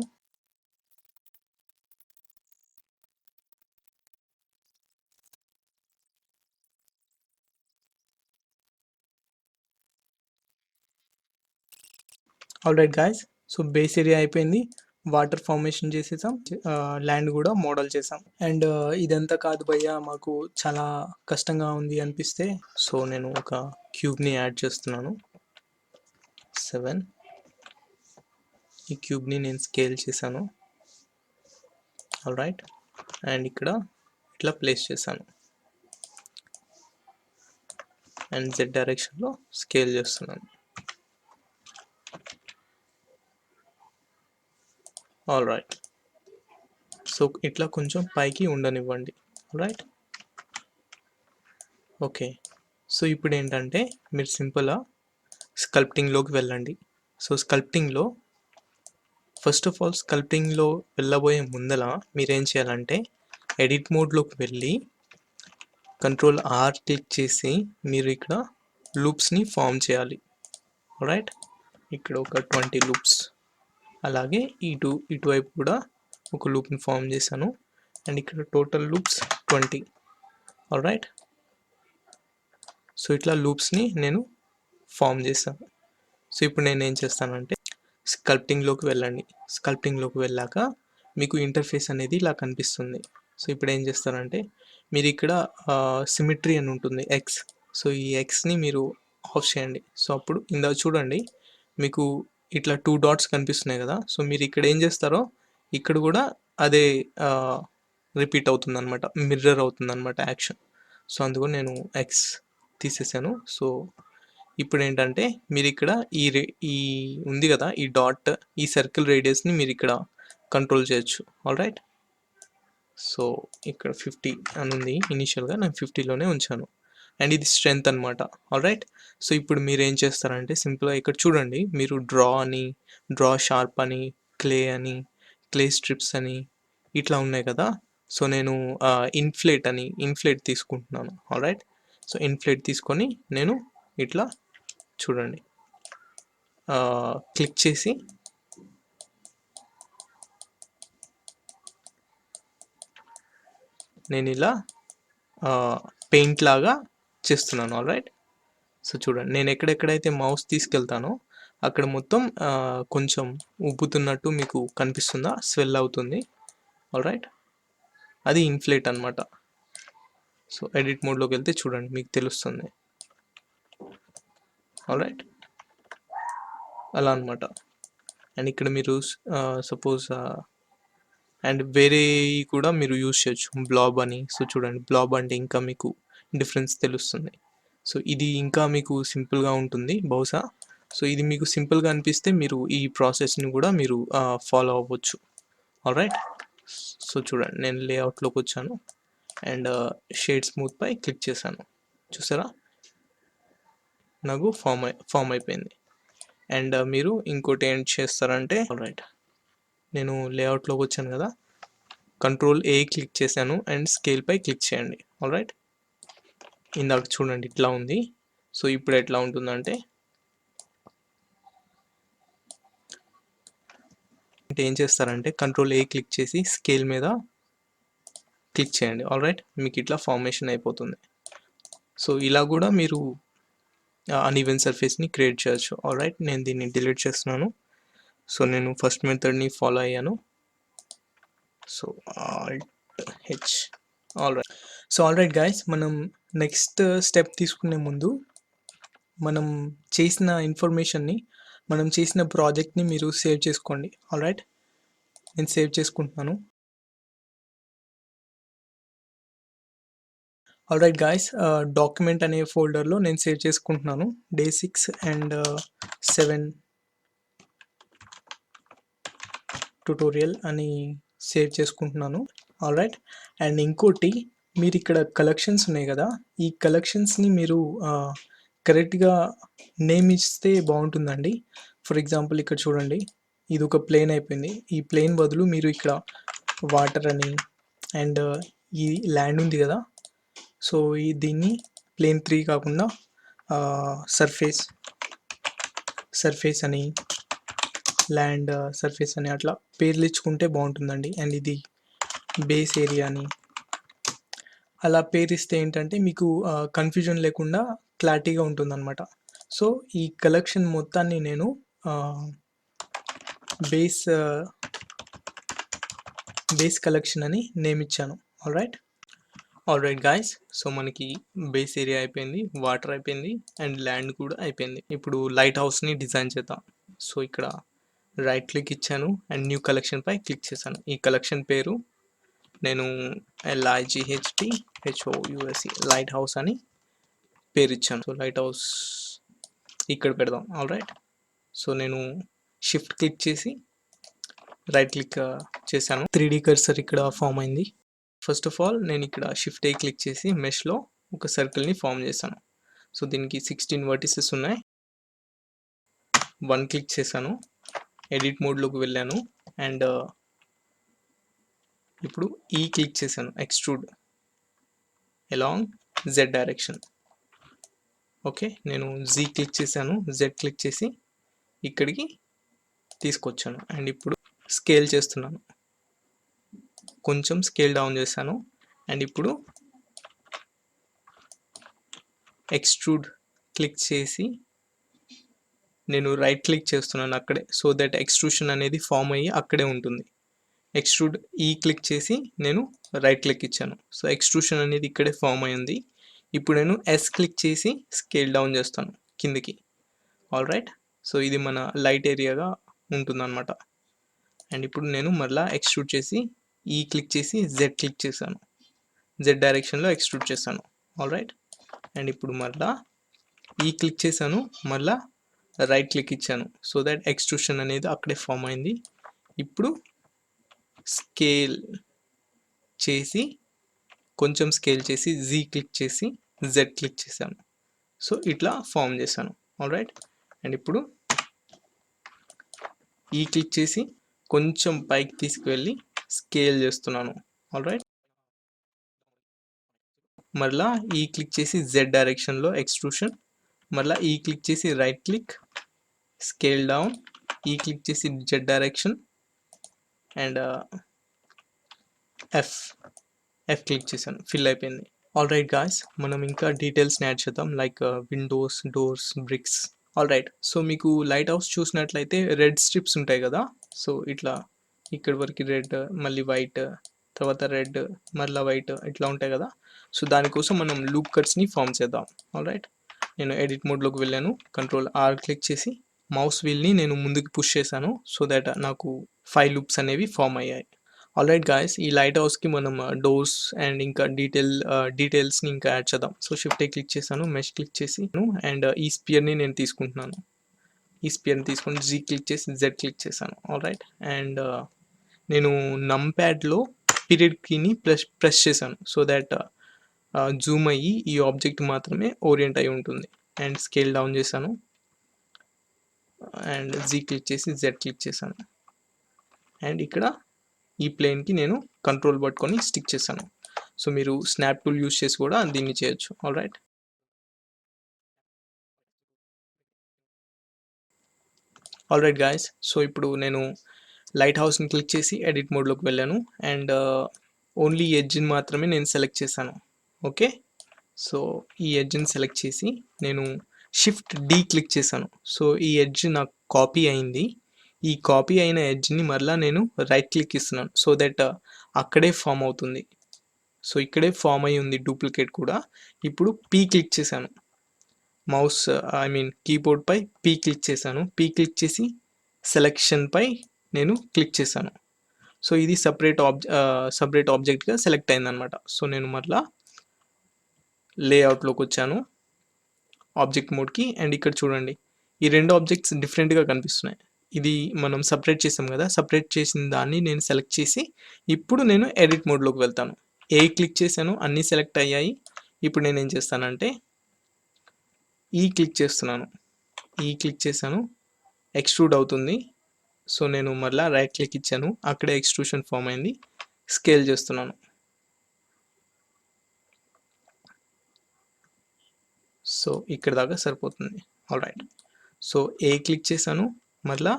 S1: Alright guys. So base area అయిపోయింది, వాటర్ ఫార్మేషన్ చేసేసాం, ల్యాండ్ కూడా మోడల్ చేసాం. అండ్ ఇదంతా కాదు భయ్యా మాకు చాలా కష్టంగా ఉంది అనిపిస్తే సో నేను ఒక క్యూబ్ని యాడ్ చేస్తున్నాను. 7. ఈ క్యూబ్ని నేను స్కేల్ చేశాను. ఆల్రైట్. అండ్ ఇక్కడ ఇట్లా ప్లేస్ చేశాను అండ్ జెడ్ డైరెక్షన్లో స్కేల్ చేస్తున్నాను. ఆల్రైట్. సో ఇట్లా కొంచెం పైకి ఉండనివ్వండి. రైట్. ఓకే, సో ఇప్పుడు ఏంటంటే మీరు సింపుల్గా స్కల్ప్టింగ్లోకి వెళ్ళండి. సో స్కల్ప్టింగ్లో ఫస్ట్ ఆఫ్ ఆల్ స్కల్ప్టింగ్లో వెళ్ళబోయే ముందల మీరేం చేయాలంటే ఎడిట్ మోడ్లోకి వెళ్ళి కంట్రోల్ ఆర్ క్లిక్ చేసి మీరు ఇక్కడ లూప్స్ని ఫామ్ చేయాలి. రైట్. ఇక్కడ ఒక 20 లూప్స్, అలాగే ఇటువైపు కూడా ఒక లూప్ని ఫామ్ చేశాను అండ్ ఇక్కడ టోటల్ లూప్స్ 20. ఆల్రైట్. సో ఇట్లా లూప్స్ని నేను ఫామ్ చేశాను. సో ఇప్పుడు నేను ఏం చేస్తానంటే స్కల్ప్టింగ్లోకి వెళ్ళండి. స్కల్ప్టింగ్లోకి వెళ్ళాక మీకు ఇంటర్ఫేస్ అనేది ఇలా కనిపిస్తుంది. సో ఇప్పుడు ఏం చేస్తారంటే మీరు ఇక్కడ సిమెట్రీ అని ఉంటుంది ఎక్స్. సో ఈ ఎక్స్ని మీరు ఆఫ్ చేయండి. సో అప్పుడు ఇందాక చూడండి మీకు ఇట్లా 2 డాట్స్ కనిపిస్తున్నాయి కదా. సో మీరు ఇక్కడ ఏం చేస్తారో ఇక్కడ కూడా అదే రిపీట్ అవుతుంది అనమాట, మిర్రర్ అవుతుంది అనమాట యాక్షన్. సో అందుకు నేను ఎక్స్ తీసేసాను. సో ఇప్పుడు ఏంటంటే మీరు ఇక్కడ ఈ ఉంది కదా ఈ డాట్, ఈ సర్కిల్ రేడియస్ని మీరు ఇక్కడ కంట్రోల్ చేయొచ్చు. ఆల్రైట్. సో ఇక్కడ 50 అని ఉంది, ఇనిషియల్గా నేను 50లోనే ఉంచాను అండ్ ఇది స్ట్రెంత్ అనమాట. ఆల్రైట్. సో ఇప్పుడు మీరు ఏం చేస్తారంటే సింపుల్గా ఇక్కడ చూడండి మీరు డ్రా షార్ప్ అని, క్లే స్ట్రిప్స్ అని ఇట్లా ఉన్నాయి కదా. సో నేను ఇన్ఫ్లేట్ తీసుకుంటున్నాను. ఆల్రైట్. సో ఇన్ఫ్లేట్ తీసుకొని నేను ఇట్లా చూడండి క్లిక్ చేసి నేను ఇలా పెయింట్ లాగా చేస్తున్నాను. ఆల్రైట్. సో చూడండి నేను ఎక్కడెక్కడైతే మౌస్ తీసుకెళ్తానో అక్కడ మొత్తం కొంచెం ఉబ్బుతున్నట్టు మీకు కనిపిస్తుందా, స్వెల్ అవుతుంది. ఆల్రైట్. అది ఇన్ఫ్లేట్ అనమాట. సో ఎడిట్ మోడ్లోకి వెళ్తే చూడండి మీకు తెలుస్తుంది. ఆల్రైట్, అలా అనమాట. అండ్ ఇక్కడ మీరు సపోజ్ అండ్ వేరే కూడా మీరు యూజ్ చేయొచ్చు, బ్లాబ్ అని. సో చూడండి, బ్లాబ్ అంటే ఇంకా మీకు డిఫరెన్స్ తెలుస్తుంది. సో ఇది ఇంకా మీకు సింపుల్గా ఉంటుంది బహుశా. సో ఇది మీకు సింపుల్గా అనిపిస్తే మీరు ఈ ప్రాసెస్ని కూడా మీరు ఫాలో అవ్వచ్చు. ఆల్రైట్, సో చూడండి నేను లేఅవుట్లోకి వచ్చాను అండ్ షేడ్ స్మూత్ పై క్లిక్ చేశాను. చూసారా, నాకు ఫామ్ అయిపోయింది. అండ్ మీరు ఇంకోటి ఏం చేస్తారంటే, ఆల్రైట్, నేను లేఅవుట్లోకి వచ్చాను కదా, కంట్రోల్ ఏ క్లిక్ చేశాను అండ్ స్కేల్ పై క్లిక్ చేయండి. ఆల్రైట్, ఇందాక చూడండి ఇట్లా ఉంది. సో ఇప్పుడు ఎట్లా ఉంటుందంటే ఏం చేస్తారంటే కంట్రోల్ ఏ క్లిక్ చేసి స్కేల్ మీద క్లిక్ చేయండి. ఆల్రైట్, మీకు ఇట్లా ఫార్మేషన్ అయిపోతుంది. సో ఇలా కూడా మీరు అన్ఈవెన్ సర్ఫేస్ని క్రియేట్ చేయొచ్చు. ఆల్రైట్, నేను దీన్ని డిలీట్ చేస్తున్నాను. సో నేను ఫస్ట్ మెథడ్ని ఫాలో అయ్యాను. So Alt H. Alright, so alright guys, మనం నెక్స్ట్ స్టెప్ తీసుకునే ముందు మనం చేసిన ఇన్ఫర్మేషన్ని, మనం చేసిన ప్రాజెక్ట్ని మీరు సేవ్ చేసుకోండి. ఆల్రైట్, నేను సేవ్ చేసుకుంటున్నాను. ఆల్రైట్ గాయస్, డాక్యుమెంట్ అనే ఫోల్డర్లో నేను సేవ్ చేసుకుంటున్నాను. డే 6 అండ్ 7 ట్యుటోరియల్ అని సేవ్ చేసుకుంటున్నాను. ఆల్రైట్, అండ్ ఇంకోటి, మీరు ఇక్కడ కలెక్షన్స్ ఉన్నాయి కదా, ఈ కలెక్షన్స్ని మీరు కరెక్ట్గా నేమ్ ఇస్తే బాగుంటుందండి. ఫర్ ఎగ్జాంపుల్ ఇక్కడ చూడండి, ఇది ఒక ప్లేన్ అయిపోయింది. ఈ ప్లేన్ బదులు మీరు ఇక్కడ వాటర్ అని అండ్ ఈ ల్యాండ్ ఉంది కదా, సో దీన్ని ప్లేన్ 3 కాకుండా సర్ఫేస్ అని, ల్యాండ్ సర్ఫేస్ అని అట్లా పేర్లు ఇచ్చుకుంటే బాగుంటుందండి. అండ్ ఇది బేస్ ఏరియా అని అలా పేరిస్తే ఏంటంటే మీకు కన్ఫ్యూజన్ లేకుండా క్లారిటీగా ఉంటుందన్నమాట. సో ఈ కలెక్షన్ మొత్తాన్ని నేను బేస్ కలెక్షన్ అని నేమ్ ఇచ్చాను. ఆల్రైట్ గాయస్, సో మనకి బేస్ ఏరియా అయిపోయింది, వాటర్ అయిపోయింది అండ్ ల్యాండ్ కూడా అయిపోయింది. ఇప్పుడు లైట్ హౌస్ని డిజైన్ చేద్దాం. సో ఇక్కడ రైట్ క్లిక్ ఇచ్చాను అండ్ న్యూ కలెక్షన్ పై క్లిక్ చేశాను. ఈ కలెక్షన్ పేరు నేను LIGHTHOUSE లైట్ హౌస్ అని పేరు ఇచ్చాను. సో లైట్ హౌస్ ఇక్కడ పెడదాం. ఆల్రైట్, సో నేను షిఫ్ట్ క్లిక్ చేసి రైట్ క్లిక్ చేశాను. 3D కర్సర్ ఇక్కడ ఫామ్ అయింది. ఫస్ట్ ఆఫ్ ఆల్ నేను ఇక్కడ షిఫ్ట్ ఏ క్లిక్ చేసి మెష్లో ఒక సర్కిల్ని ఫామ్ చేశాను. సో దీనికి 16 వర్టిసెస్ ఉన్నాయి. 1 క్లిక్ చేశాను, ఎడిట్ మోడ్లోకి వెళ్ళాను అండ్ ఇప్పుడు ఈ క్లిక్ చేశాను, extrude along Z direction. Okay, నేను Z క్లిక్ చేశాను, Z క్లిక్ చేసి ఇక్కడికి తీసుకొచ్చాను అండ్ ఇప్పుడు స్కేల్ చేస్తున్నాను, కొంచెం స్కేల్ డౌన్ చేశాను అండ్ ఇప్పుడు ఎక్స్ట్రూడ్ క్లిక్ చేసి నేను రైట్ క్లిక్ చేస్తున్నాను అక్కడే, సో దట్ ఎక్స్ట్రూషన్ అనేది ఫామ్ అయ్యి అక్కడే ఉంటుంది. ఎక్స్ట్రూడ్ ఈ క్లిక్ చేసి నేను రైట్ క్లిక్ ఇచ్చాను. సో ఎక్స్ట్రూషన్ అనేది ఇక్కడే ఫామ్ అయ్యింది. ఇప్పుడు నేను S క్లిక్ చేసి స్కేల్ డౌన్ చేస్తాను కిందికి. ఆల్రైట్, సో ఇది మన లైట్ ఏరియాగా ఉంటుందన్నమాట. అండ్ ఇప్పుడు నేను మళ్ళీ ఎక్స్ట్రూడ్ చేసి ఈ క్లిక్ చేసి Z క్లిక్ చేశాను, Z డైరెక్షన్లో ఎక్స్ట్రూడ్ చేశాను. ఆల్రైట్, అండ్ ఇప్పుడు మళ్ళీ ఈ క్లిక్ చేశాను, మళ్ళీ రైట్ క్లిక్ ఇచ్చాను, సో దట్ ఎక్స్ట్రూషన్ అనేది అక్కడే ఫామ్ అయింది. ఇప్పుడు స్కేల్ చేసి కొంచెం స్కేల్ చేసి Z క్లిక్ చేసి Z క్లిక్ చేశాను. సో ఇట్లా ఫామ్ చేశాను. ఆల్రైట్, అండ్ ఇప్పుడు ఈ క్లిక్ చేసి కొంచెం పైకి తీసుకువెళ్ళి స్కేల్ చేస్తున్నాను. ఆల్రైట్, మళ్ళీ ఈ క్లిక్ చేసి Z డైరెక్షన్లో ఎక్స్ట్రూషన్, మళ్ళీ ఈ క్లిక్ చేసి రైట్ క్లిక్, స్కేల్ డౌన్, ఈ క్లిక్ చేసి Z direction and F click చేశాను, ఫిల్ అయిపోయింది. ఆల్రైట్ గాయ్స్, మనం ఇంకా డీటెయిల్స్ని యాడ్ చేద్దాం, like windows, doors, bricks. Alright, so మీకు లైట్ హౌస్ చూసినట్లయితే రెడ్ స్ట్రిప్స్ ఉంటాయి కదా, సో ఇట్లా ఇక్కడి వరకు రెడ్, మళ్ళీ వైట్, తర్వాత రెడ్, మళ్ళీ వైట్ ఇట్లా ఉంటాయి కదా. సో దానికోసం మనం లూప్ కట్స్ని ఫామ్ చేద్దాం. ఆల్రైట్, నేను ఎడిట్ మోడ్లోకి వెళ్ళాను, కంట్రోల్ ఆర్ క్లిక్ చేసి మౌస్ వీల్ని నేను ముందుకు పుష్ చేశాను. సో దట్ నాకు 5 లూప్స్ అనేవి ఫామ్ అయ్యాయి. ఆల్రైట్ గాయస్, ఈ లైట్ హౌస్కి మనం డోర్స్ అండ్ ఇంకా డీటెయిల్స్ని ఇంకా యాడ్ చేద్దాం. సో షిఫ్ట్ ఏ క్లిక్ చేశాను, మెష్ క్లిక్ చేసి అండ్ ఈ స్పియర్ని నేను తీసుకుంటున్నాను. ఈ స్పియర్ని తీసుకుని జీ క్లిక్ చేసి జెడ్ క్లిక్ చేశాను. ఆల్రైట్, అండ్ నేను నంప్యాడ్లో పీరియడ్ కీని ప్రెస్ చేశాను. సో దట్ జూమ్ అయ్యి ఈ ఆబ్జెక్ట్ మాత్రమే ఓరియంట్ అయి ఉంటుంది. అండ్ స్కేల్ డౌన్ చేశాను అండ్ జీ క్లిక్ చేసి జెడ్ క్లిక్ చేశాను. అండ్ ఇక్కడ ఈ ప్లేన్కి నేను కంట్రోల్ పట్టుకొని స్టిక్ చేశాను. సో మీరు స్నాప్ టూల్ యూస్ చేసి కూడా దీన్ని చేయొచ్చు. ఆల్రైట్, ఆల్రైట్ గాయస్, సో ఇప్పుడు నేను లైట్ హౌస్ని క్లిక్ చేసి ఎడిట్ మోడ్లోకి వెళ్ళాను అండ్ ఓన్లీ ఎడ్జ్ని మాత్రమే నేను సెలెక్ట్ చేశాను. ఓకే, సో ఈ ఎడ్జ్ని సెలెక్ట్ చేసి నేను షిఫ్ట్ డి క్లిక్ చేశాను. సో ఈ ఎడ్జ్ నాకు కాపీ అయింది. ఈ కాపీ అయిన ఎడ్జ్ని మరలా నేను రైట్ క్లిక్ ఇస్తున్నాను. సో దట్ అక్కడే ఫామ్ అవుతుంది. సో ఇక్కడే ఫామ్ అయి ఉంది డూప్లికేట్ కూడా. ఇప్పుడు పీ క్లిక్ చేశాను, మౌస్ కీబోర్డ్ పై పీ క్లిక్ చేశాను. పీ క్లిక్ చేసి సెలెక్షన్ పై నేను క్లిక్ చేశాను. సో ఇది సపరేట్ ఆబ్జెక్ట్గా సెలెక్ట్ అయిందనమాట. సో నేను మరలా లేఅవుట్లోకి వచ్చాను, ఆబ్జెక్ట్ మోడ్కి. అండ్ ఇక్కడ చూడండి, ఈ రెండు ఆబ్జెక్ట్స్ డిఫరెంట్గా కనిపిస్తున్నాయి. ఇది మనం సపరేట్ చేసాం కదా, సపరేట్ చేసిన దాన్ని నేను సెలెక్ట్ చేసి ఇప్పుడు నేను ఎడిట్ మోడ్లోకి వెళ్తాను. ఏ క్లిక్ చేశాను, అన్నీ సెలెక్ట్ అయ్యాయి. ఇప్పుడు నేను ఏం చేస్తానంటే ఈ క్లిక్ చేస్తున్నాను, ఈ క్లిక్ చేశాను, ఎక్స్ట్రూడ్ అవుతుంది. సో నేను మళ్ళీ రైట్ క్లిక్ ఇచ్చాను, అక్కడే ఎక్స్ట్రూషన్ ఫామ్ అయింది. స్కేల్ చేస్తున్నాను. సో ఇక్కడ దాకా సరిపోతుంది. ఆల్రైట్, సో ఏ క్లిక్ చేశాను, మళ్ళా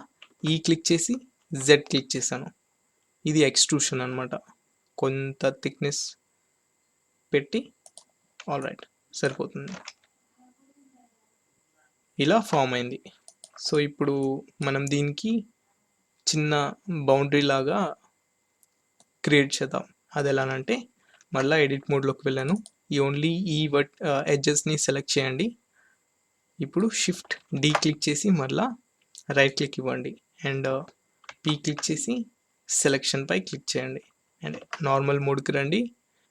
S1: ఈ క్లిక్ చేసి జెడ్ క్లిక్ చేశాను. ఇది ఎక్స్ట్రూషన్ అనమాట, కొంత థిక్నెస్ పెట్టి. ఆల్రైట్, సరిపోతుంది, ఇలా ఫామ్ అయింది. సో ఇప్పుడు మనం దీనికి చిన్న బౌండరీ లాగా క్రియేట్ చేద్దాం. అది ఎలానంటే మళ్ళీ ఎడిట్ మోడ్లోకి వెళ్ళాను, ఓన్లీ ఈ ఎడ్జెస్ని సెలెక్ట్ చేయండి. ఇప్పుడు షిఫ్ట్ డి క్లిక్ చేసి మళ్ళీ రైట్ క్లిక్ ఇవ్వండి అండ్ పీ క్లిక్ చేసి సెలెక్షన్ పై క్లిక్ చేయండి అండ్ నార్మల్ మోడ్కి రండి,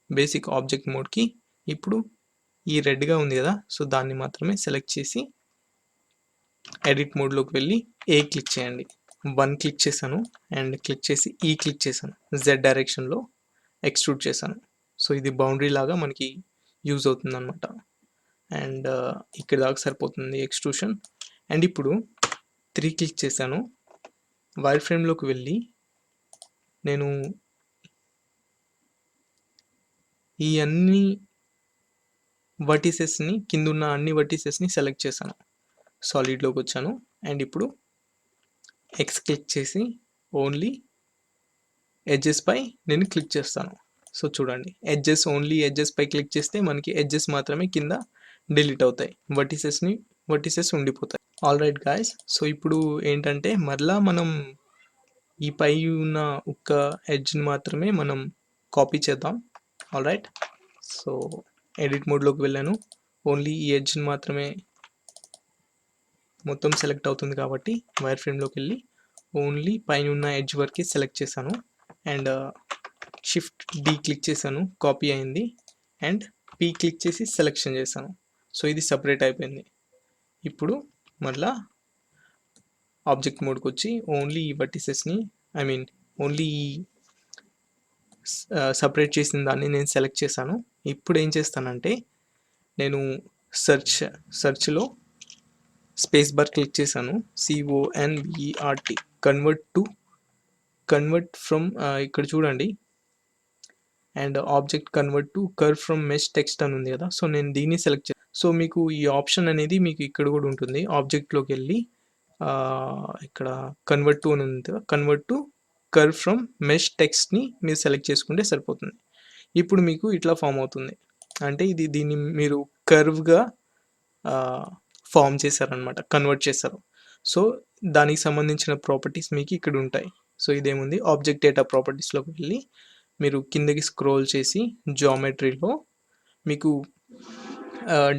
S1: బేసిక్ ఆబ్జెక్ట్ మోడ్కి. ఇప్పుడు ఈ రెడ్గా ఉంది కదా, సో దాన్ని మాత్రమే సెలెక్ట్ చేసి ఎడిట్ మోడ్లోకి వెళ్ళి ఏ క్లిక్ చేయండి. 1 క్లిక్ చేశాను అండ్ క్లిక్ చేసి ఈ క్లిక్ చేశాను, జెడ్ డైరెక్షన్లో ఎక్స్ట్రూడ్ చేశాను. సో ఇది బౌండరీ లాగా మనకి యూజ్ అవుతుంది అనమాట. అండ్ ఇక్కడ దాకా సరిపోతుంది ఎక్స్ట్రూషన్. అండ్ ఇప్పుడు 3 క్లిక్ చేశాను, వైర్ ఫ్రేమ్లోకి వెళ్ళి నేను ఈ అన్ని వర్టిసెస్ని, కింద ఉన్న అన్ని వర్టిసెస్ని సెలెక్ట్ చేశాను, సాలిడ్లోకి వచ్చాను. అండ్ ఇప్పుడు ఎక్స్ క్లిక్ చేసి ఓన్లీ ఎడ్జెస్ పై నేను క్లిక్ చేస్తాను. సో చూడండి, ఓన్లీ ఎడ్జెస్ పై క్లిక్ చేస్తే మనకి ఎడ్జెస్ మాత్రమే కింద డిలీట్ అవుతాయి, వర్టిసెస్ ఉండిపోతాయి. ఆల్రైట్ గాయస్, సో ఇప్పుడు ఏంటంటే మరలా మనం ఈ పై ఉన్న ఒక్క ఎడ్జ్ని మాత్రమే మనం కాపీ చేద్దాం. ఆల్రైట్, సో ఎడిట్ మోడ్లోకి వెళ్ళాను, ఓన్లీ ఈ ఎడ్జ్ని మాత్రమే, మొత్తం సెలెక్ట్ అవుతుంది కాబట్టి వైర్ ఫ్రేమ్లోకి వెళ్ళి ఓన్లీ పైన ఉన్న ఎడ్జ్ వరకే సెలెక్ట్ చేశాను అండ్ షిఫ్ట్ డి క్లిక్ చేశాను, కాపీ అయింది. అండ్ పీ క్లిక్ చేసి సెలెక్షన్ చేశాను. సో ఇది సపరేట్ అయిపోయింది. ఇప్పుడు మళ్ళా ఆబ్జెక్ట్ మోడ్కి వచ్చి ఓన్లీ ఈ వర్టిసెస్ని ఓన్లీ సపరేట్ చేసిన దాన్ని నేను సెలెక్ట్ చేశాను. ఇప్పుడు ఏం చేస్తానంటే నేను సెర్చ్లో స్పేస్ బార్ క్లిక్ చేశాను, CONVERT, కన్వర్ట్ ఫ్రమ్, ఇక్కడ చూడండి, and object convert to curve from mesh text అని ఉంది కదా. సో నేను దీన్ని సెలెక్ట్ చేస్తాను. సో మీకు ఈ ఆప్షన్ అనేది మీకు ఇక్కడ కూడా ఉంటుంది, ఆబ్జెక్ట్లోకి వెళ్ళి ఇక్కడ కన్వర్ట్ టు అని ఉంది కదా, convert to curve from mesh టెక్స్ట్ని మీరు సెలెక్ట్ చేసుకుంటే సరిపోతుంది. ఇప్పుడు మీకు ఇట్లా ఫామ్ అవుతుంది, అంటే దీన్ని మీరు కర్వ్గా ఫామ్ చేశారనమాట, కన్వర్ట్ చేశారు. సో దానికి సంబంధించిన ప్రాపర్టీస్ మీకు ఇక్కడ ఉంటాయి. సో ఇదేముంది, ఆబ్జెక్ట్ డేటా ప్రాపర్టీస్లోకి వెళ్ళి మీరు కిందకి స్క్రోల్ చేసి జామెట్రీలో మీకు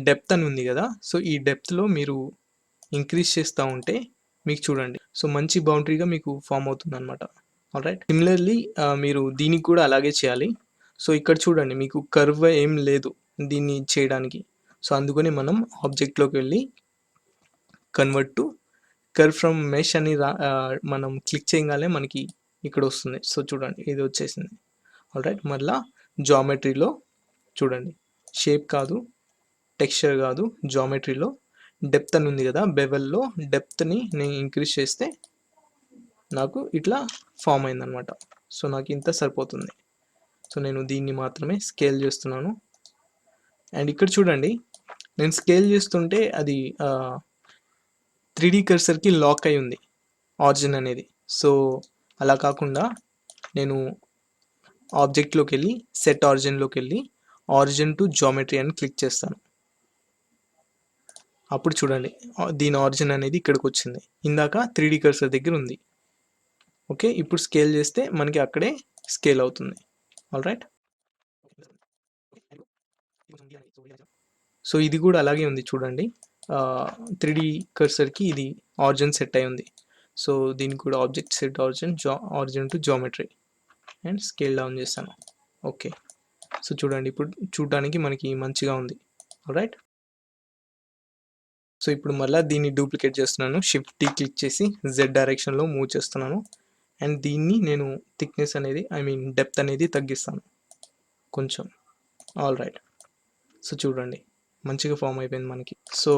S1: డెప్త్ అని ఉంది కదా, సో ఈ డెప్త్లో మీరు ఇంక్రీజ్ చేస్తూ ఉంటే మీకు చూడండి సో మంచి బౌండరీగా మీకు ఫామ్ అవుతుంది అనమాట. ఆల్రైట్, సిమిలర్లీ మీరు దీనికి కూడా అలాగే చేయాలి. సో ఇక్కడ చూడండి మీకు కర్వ్ ఏం లేదు దీన్ని చేయడానికి. సో అందుకని మనం ఆబ్జెక్ట్లోకి వెళ్ళి convert to curve from mesh అని మనం క్లిక్ చేయగానే మనకి ఇక్కడ వస్తుంది. సో చూడండి ఇది వచ్చేసింది. ఆల్రైట్, మళ్ళా జామెట్రీలో చూడండి, షేప్ కాదు, టెక్స్చర్ కాదు, జామెట్రీలో డెప్త్ అని ఉంది కదా, బెవెల్లో డెప్త్ని నేను ఇంక్రీజ్ చేస్తే నాకు ఇట్లా ఫామ్ అయిందనమాట. సో నాకు ఇంత సరిపోతుంది. సో నేను దీన్ని మాత్రమే స్కేల్ చేస్తున్నాను. అండ్ ఇక్కడ చూడండి నేను స్కేల్ చేస్తుంటే అది 3D కర్సర్కి లాక్ అయి ఉంది ఆరిజిన్ అనేది. సో అలా కాకుండా నేను ఆబ్జెక్ట్లోకి వెళ్ళి సెట్ ఆరిజిన్లోకి వెళ్ళి ఆరిజిన్ టు జామెట్రీ అని క్లిక్ చేస్తాను. అప్పుడు చూడండి దీని ఆరిజిన్ అనేది ఇక్కడికి వచ్చింది, ఇందాక 3D కర్సర్ దగ్గర ఉంది. ఓకే, ఇప్పుడు స్కేల్ చేస్తే మనకి అక్కడే స్కేల్ అవుతుంది. ఆల్రైట్, సో ఇది కూడా అలాగే ఉంది చూడండి, 3D కర్సర్కి ఇది ఆరిజిన్ సెట్ అయి ఉంది. సో దీనికి కూడా object set origin to geometry and scale down చేస్తాను. ఓకే, సో చూడండి ఇప్పుడు చూడడానికి మనకి మంచిగా ఉంది. ఆల్రైట్, సో ఇప్పుడు మళ్ళీ దీన్ని డూప్లికేట్ చేస్తున్నాను, షిఫ్ట్ టీ క్లిక్ చేసి జెడ్ డైరెక్షన్లో మూవ్ చేస్తున్నాను. అండ్ దీన్ని నేను థిక్నెస్ అనేది డెప్త్ అనేది తగ్గిస్తాను కొంచెం. ఆల్రైట్, సో చూడండి మంచిగా ఫామ్ అయిపోయింది మనకి. సో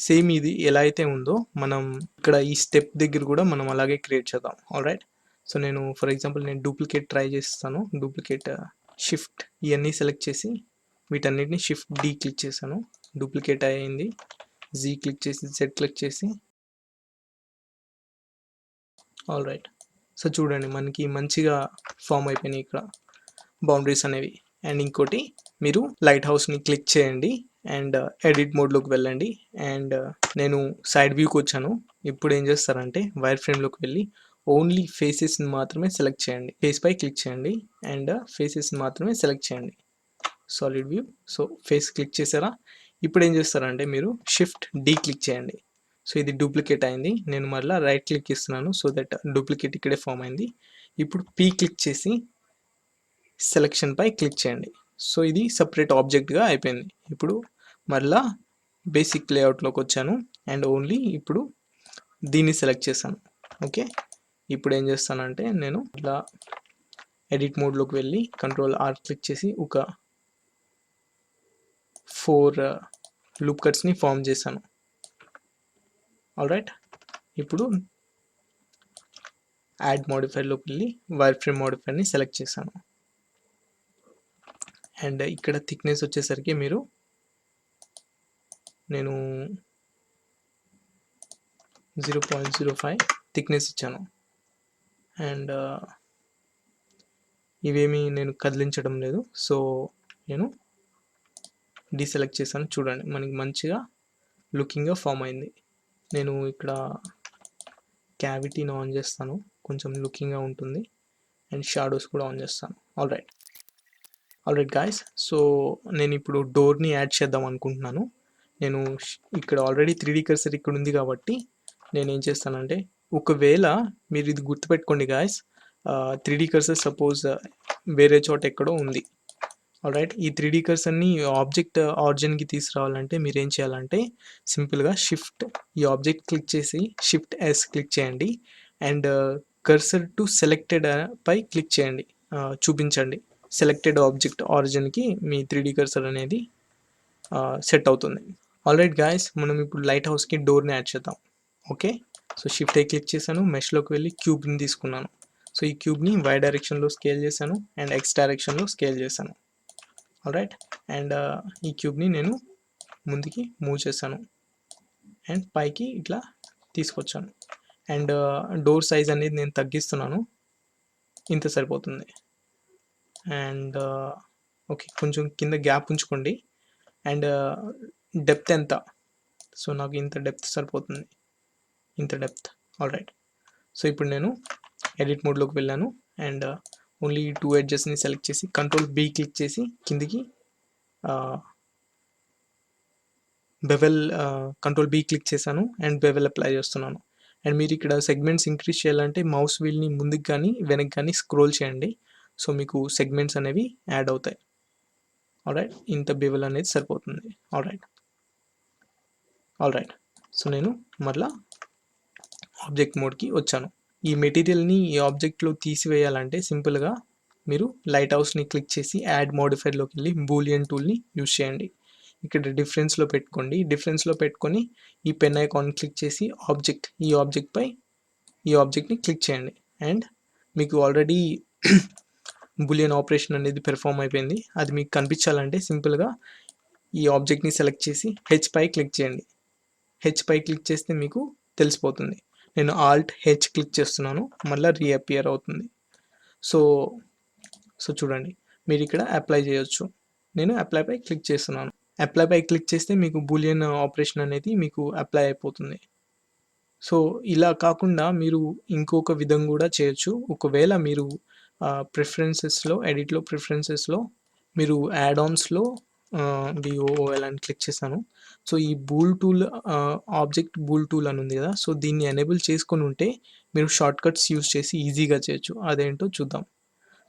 S1: సేమ్ ఇది ఎలా అయితే ఉందో మనం ఇక్కడ ఈ స్టెప్ దగ్గర కూడా మనం అలాగే క్రియేట్ చేద్దాం. ఆల్రైట్, సో నేను ఫర్ ఎగ్జాంపుల్ నేను డూప్లికేట్ ట్రై చేస్తాను. డూప్లికేట్ షిఫ్ట్ ఇవన్నీ సెలెక్ట్ చేసి వీటన్నిటిని షిఫ్ట్ డి క్లిక్ చేశాను, డూప్లికేట్ అయ్యింది. జీ క్లిక్ చేసి జెడ్ క్లిక్ చేసి ఆల్రైట్, సో చూడండి మనకి మంచిగా ఫామ్ అయిపోయినాయి ఇక్కడ బౌండరీస్ అనేవి. అండ్ ఇంకోటి మీరు లైట్ హౌస్ని క్లిక్ చేయండి అండ్ ఎడిట్ మోడ్లోకి వెళ్ళండి. అండ్ నేను సైడ్ వ్యూకి వచ్చాను. ఇప్పుడు ఏం చేస్తారంటే వైర్ ఫ్రేమ్లోకి వెళ్ళి ఓన్లీ ఫేసెస్ని మాత్రమే సెలెక్ట్ చేయండి, ఫేస్ పై క్లిక్ చేయండి అండ్ ఫేసెస్ని మాత్రమే సెలెక్ట్ చేయండి, solid view. So face click చేసారా, ఇప్పుడు ఏం చేస్తారంటే మీరు షిఫ్ట్ డి క్లిక్ చేయండి. సో ఇది డూప్లికేట్ అయింది, నేను మళ్ళీ రైట్ క్లిక్ ఇస్తున్నాను సో దట్ డూప్లికేట్ ఇక్కడే ఫామ్ అయింది. ఇప్పుడు పీ క్లిక్ చేసి సెలెక్షన్ పై క్లిక్ చేయండి. సో ఇది సపరేట్ ఆబ్జెక్ట్గా అయిపోయింది. ఇప్పుడు మళ్ళా బేసిక్ లేఅవుట్లోకి వచ్చాను అండ్ ఓన్లీ ఇప్పుడు దీన్ని సెలెక్ట్ చేశాను. ఓకే, ఇప్పుడు ఏం చేస్తానంటే నేను ఇలా ఎడిట్ మోడ్లోకి వెళ్ళి కంట్రోల్ ఆర్ క్లిక్ చేసి ఒక 4 లూప్ కట్స్ని ఫామ్ చేశాను. ఆల్రైట్, ఇప్పుడు యాడ్ మోడిఫైర్లోకి వెళ్ళి వైర్ ఫ్రేమ్ మోడిఫైర్ని సెలెక్ట్ చేశాను. అండ్ ఇక్కడ థిక్నెస్ వచ్చేసరికి నేను 0.05 థిక్నెస్ ఇచ్చాను. అండ్ ఇవేమీ నేను కదిలించడం లేదు, సో నేను డీసెలెక్ట్ చేశాను. చూడండి మనకి మంచిగా లుకింగ్గా ఫామ్ అయింది. నేను ఇక్కడ క్యావిటీని ఆన్ చేస్తాను, కొంచెం లుకింగ్గా ఉంటుంది. అండ్ షాడోస్ కూడా ఆన్ చేస్తాను. ఆల్రైట్ గాయస్, సో నేను ఇప్పుడు డోర్ని యాడ్ చేద్దాం అనుకుంటున్నాను. నేను ఇక్కడ ఆల్రెడీ 3D కర్సర్ ఇక్కడ ఉంది కాబట్టి నేను ఏం చేస్తానంటే, ఒకవేళ మీరు ఇది గుర్తుపెట్టుకోండి గాయస్, 3D కర్సర్ సపోజ్ వేరే చోట ఎక్కడో ఉంది. ఆల్రైట్, ఈ 3D కర్సర్ని ఆబ్జెక్ట్ ఆరిజిన్కి తీసుకురావాలంటే మీరు ఏం చేయాలంటే సింపుల్గా ఈ ఆబ్జెక్ట్ క్లిక్ చేసి షిఫ్ట్ ఎస్ క్లిక్ చేయండి అండ్ కర్సర్ టు సెలెక్టెడ్ పై క్లిక్ చేయండి, చూపించండి. సెలెక్టెడ్ ఆబ్జెక్ట్ ఆరిజిన్కి మీ 3D కర్సర్ అనేది సెట్ అవుతుంది. ఆల్రైట్ గాయస్, మనం ఇప్పుడు లైట్ హౌస్కి డోర్ని యాడ్ చేద్దాం. Okay, so shift I click చేశాను, మెష్లోకి వెళ్ళి క్యూబ్ని తీసుకున్నాను. సో ఈ క్యూబ్ని వై డైరెక్షన్లో స్కేల్ చేశాను అండ్ ఎక్స్ డైరెక్షన్లో స్కేల్ చేశాను. ఆల్రైట్, అండ్ ఈ క్యూబ్ని నేను ముందుకి మూవ్ చేశాను అండ్ పైకి ఇట్లా తీసుకొచ్చాను. అండ్ డోర్ సైజ్ అనేది నేను తగ్గిస్తున్నాను, ఇంత సరిపోతుంది. అండ్ ఓకే, కొంచెం కింద గ్యాప్ ఉంచుకోండి. అండ్ డెప్త్ ఎంత, సో నాకు ఇంత డెప్త్ సరిపోతుంది, ఇంత డెప్త్. ఆల్రైట్, సో ఇప్పుడు నేను ఎడిట్ మోడ్లోకి వెళ్ళాను అండ్ ఓన్లీ 2 ఎడ్జెస్ని సెలెక్ట్ చేసి కంట్రోల్ బి క్లిక్ చేసి కిందికి బెవెల్ కంట్రోల్ బి క్లిక్ చేశాను అండ్ బెవెల్ అప్లై చేస్తున్నాను. అండ్ మీరు ఇక్కడ సెగ్మెంట్స్ ఇంక్రీజ్ చేయాలంటే మౌస్ వీల్ని ముందుకు కానీ వెనక్కి కానీ స్క్రోల్ చేయండి. సో మీకు సెగ్మెంట్స్ అనేవి యాడ్ అవుతాయి. ఆల్రైట్, ఇంత బెవెల్ అనేది సరిపోతుంది. ఆల్రైట్, సో నేను మరలా ఆబ్జెక్ట్ మోడ్కి వచ్చాను. ఈ మెటీరియల్ని ఈ ఆబ్జెక్ట్లో తీసివేయాలంటే సింపుల్గా మీరు లైట్ హౌస్ని క్లిక్ చేసి యాడ్ మోడిఫైర్లోకి వెళ్ళి బూలియన్ టూల్ని యూజ్ చేయండి. ఇక్కడ డిఫరెన్స్లో పెట్టుకోండి. డిఫరెన్స్లో పెట్టుకొని ఈ పెన్ ఐకాన్ క్లిక్ చేసి ఈ ఆబ్జెక్ట్ని క్లిక్ చేయండి. అండ్ మీకు ఆల్రెడీ బూలియన్ ఆపరేషన్ అనేది పెర్ఫామ్ అయిపోయింది. అది మీకు కనిపించాలంటే సింపుల్గా ఈ ఆబ్జెక్ట్ని సెలెక్ట్ చేసి హెచ్ పై క్లిక్ చేయండి. హెచ్ పై క్లిక్ చేస్తే మీకు తెలిసిపోతుంది. నేను ఆల్ట్ హెచ్ క్లిక్ చేస్తున్నాను, మళ్ళీ రీఅపియర్ అవుతుంది. సో చూడండి, మీరు ఇక్కడ అప్లై చేయొచ్చు. నేను అప్లై పై క్లిక్ చేస్తున్నాను. అప్లై పై క్లిక్ చేస్తే మీకు బూలియన్ ఆపరేషన్ అనేది మీకు అప్లై అయిపోతుంది. సో ఇలా కాకుండా మీరు ఇంకొక విధంగా కూడా చేయొచ్చు. ఒకవేళ మీరు ప్రిఫరెన్సెస్లో ఎడిట్లో ప్రిఫరెన్సెస్లో మీరు యాడ్ ఆన్స్లో BOOL అని క్లిక్ చేశాను. సో ఈ bool tool object bool tool అని ఉంది కదా, సో దీన్ని ఎనేబుల్ చేసుకొని ఉంటే మీరు షార్ట్ కట్స్ యూస్ చేసి ఈజీగా చేయొచ్చు. అదేంటో చూద్దాం.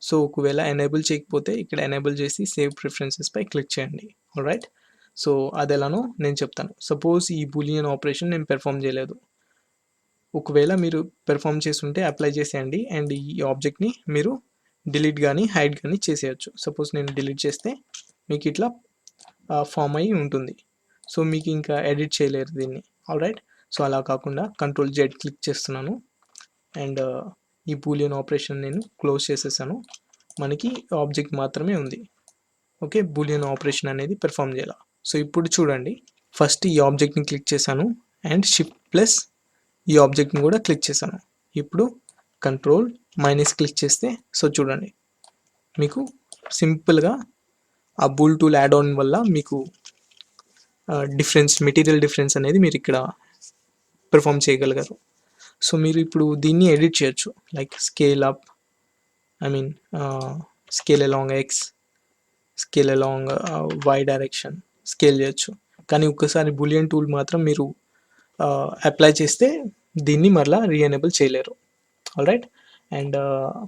S1: సో ఒకవేళ ఎనేబుల్ చేయకపోతే ఇక్కడ ఎనేబుల్ చేసి సేవ్ ప్రిఫరెన్సెస్ పై క్లిక్ చేయండి. ఆల్రైట్, సో అది ఎలానో నేను చెప్తాను. సపోజ్ ఈ బూలియన్ ఆపరేషన్ నేను పెర్ఫామ్ చేయలేదు. ఒకవేళ మీరు పెర్ఫామ్ చేస్తుంటే అప్లై చేసేయండి అండ్ ఈ ఆబ్జెక్ట్ని మీరు డిలీట్ కానీ హైడ్ కానీ చేసేయచ్చు. సపోజ్ నేను డిలీట్ చేస్తే మీకు ఇట్లా ఫామ్ అయ్యి ఉంటుంది. సో మీకు ఇంకా ఎడిట్ చేయలేరు దీన్ని. ఆల్రైట్, సో అలా కాకుండా కంట్రోల్ జెడ్ క్లిక్ చేస్తున్నాను అండ్ ఈ బూలియన్ ఆపరేషన్ నేను క్లోజ్ చేసేసాను. మనకి ఆబ్జెక్ట్ మాత్రమే ఉంది. ఓకే, బూలియన్ ఆపరేషన్ అనేది పెర్ఫామ్ చేయాలి. సో ఇప్పుడు చూడండి, ఫస్ట్ ఈ ఆబ్జెక్ట్ని క్లిక్ చేశాను అండ్ షిఫ్ట్ ప్లస్ ఈ ఆబ్జెక్ట్ని కూడా క్లిక్ చేశాను. ఇప్పుడు కంట్రోల్ మైనస్ క్లిక్ చేస్తే సో చూడండి, మీకు సింపుల్గా ఆ బూల్ టూల్ యాడ్ ఆన్ వల్ల మీకు మెటీరియల్ డిఫరెన్స్ అనేది మీరు ఇక్కడ పెర్ఫామ్ చేయగలిగారు. సో మీరు ఇప్పుడు దీన్ని ఎడిట్ చేయొచ్చు. Like scale up, scale along X, scale along Y direction scale చేయొచ్చు. కానీ ఒక్కసారి బూలియన్ టూల్ మాత్రం మీరు అప్లై చేస్తే దీన్ని మరలా రీఎనేబుల్ చేయలేరు. ఆల్రైట్, అండ్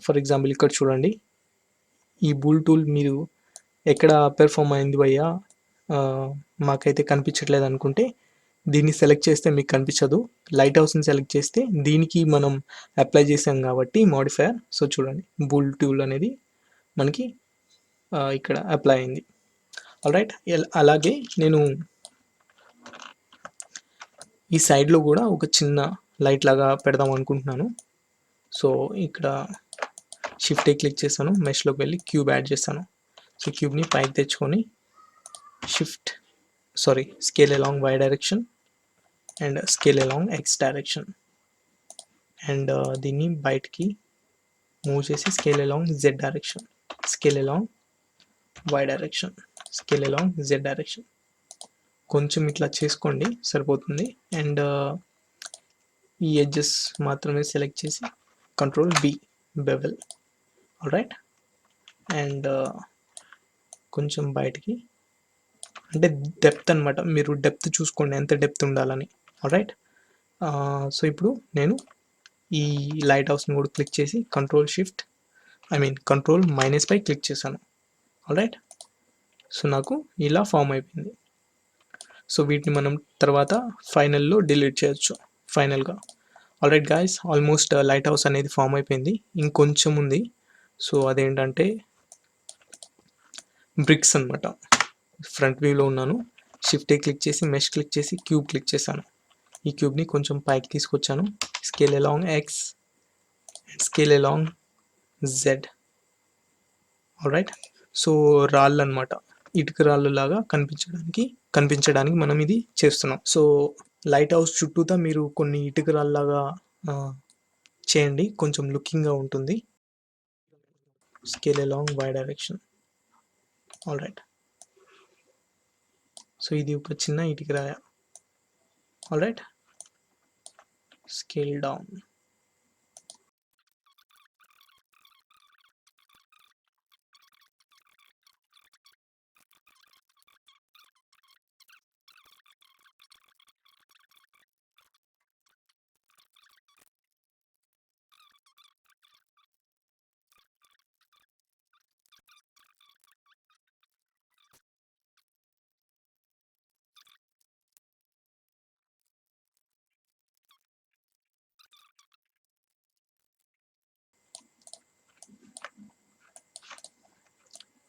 S1: ఫర్ ఎగ్జాంపుల్ ఇక్కడ చూడండి, ఈ బూల్ టూల్ మీరు ఎక్కడ పెర్ఫామ్ అయింది భయ్యా, మాకైతే కనిపించట్లేదు అనుకుంటే దీన్ని సెలెక్ట్ చేస్తే మీకు కనిపించదు. లైట్ హౌస్ని సెలెక్ట్ చేస్తే దీనికి మనం అప్లై చేసాం కాబట్టి మోడిఫైయర్. సో చూడండి, బూల్ టూల్ అనేది మనకి ఇక్కడ అప్లై అయింది. ఆల్రైట్, అలాగే నేను ఈ సైడ్లో కూడా ఒక చిన్న లైట్ లాగా పెడదాం అనుకుంటున్నాను. సో ఇక్కడ షిఫ్ట్ క్లిక్ చేశాను, మెష్లోకి వెళ్ళి క్యూబ్ యాడ్ చేశాను. సో క్యూబ్ని పైకి తెచ్చుకొని scale along Y direction and scale along X direction and దీన్ని బయటికి మూవ్ చేసి scale along Z direction, scale along Y direction, scale along Z direction. కొంచెం ఇట్లా చేసుకోండి సరిపోతుంది. అండ్ ఈ ఎడ్జెస్ మాత్రమే సెలెక్ట్ చేసి control B bevel. Alright, and కొంచెం బయటికి, అంటే డెప్త్ అనమాట, మీరు డెప్త్ చూసుకోండి ఎంత డెప్త్ ఉండాలని. ఆల్రైట్, సో ఇప్పుడు నేను ఈ లైట్ హౌస్ని కూడా క్లిక్ చేసి కంట్రోల్ మైనస్ పై క్లిక్ చేశాను. ఆల్రైట్, సో నాకు ఇలా ఫామ్ అయిపోయింది. సో వీటిని మనం తర్వాత ఫైనల్లో డిలీట్ చేయొచ్చు ఫైనల్గా. Alright guys, almost light house అనేది ఫామ్ అయిపోయింది. ఇంకొంచెం ఉంది. సో అదేంటంటే బ్రిక్స్ అనమాట. ఫ్రంట్ వ్యూలో ఉన్నాను, షిఫ్ట్ క్లిక్ చేసి మెష్ క్లిక్ చేసి క్యూబ్ క్లిక్ చేశాను. ఈ క్యూబ్ని కొంచెం పైకి తీసుకొచ్చాను, scale along X and scale along Z. Alright, so రాళ్ళు అనమాట, ఇటుక రాళ్ళు లాగా కనిపించడానికి మనం ఇది చేస్తున్నాం. సో లైట్ హౌస్ చుట్టూతా మీరు కొన్ని ఇటుక రాళ్ళలాగా చేయండి, కొంచెం లుకింగ్గా ఉంటుంది. Scale along Y direction. Alright, so ఇది ఒక చిన్న ఇటుక రాయ. Alright, scale down.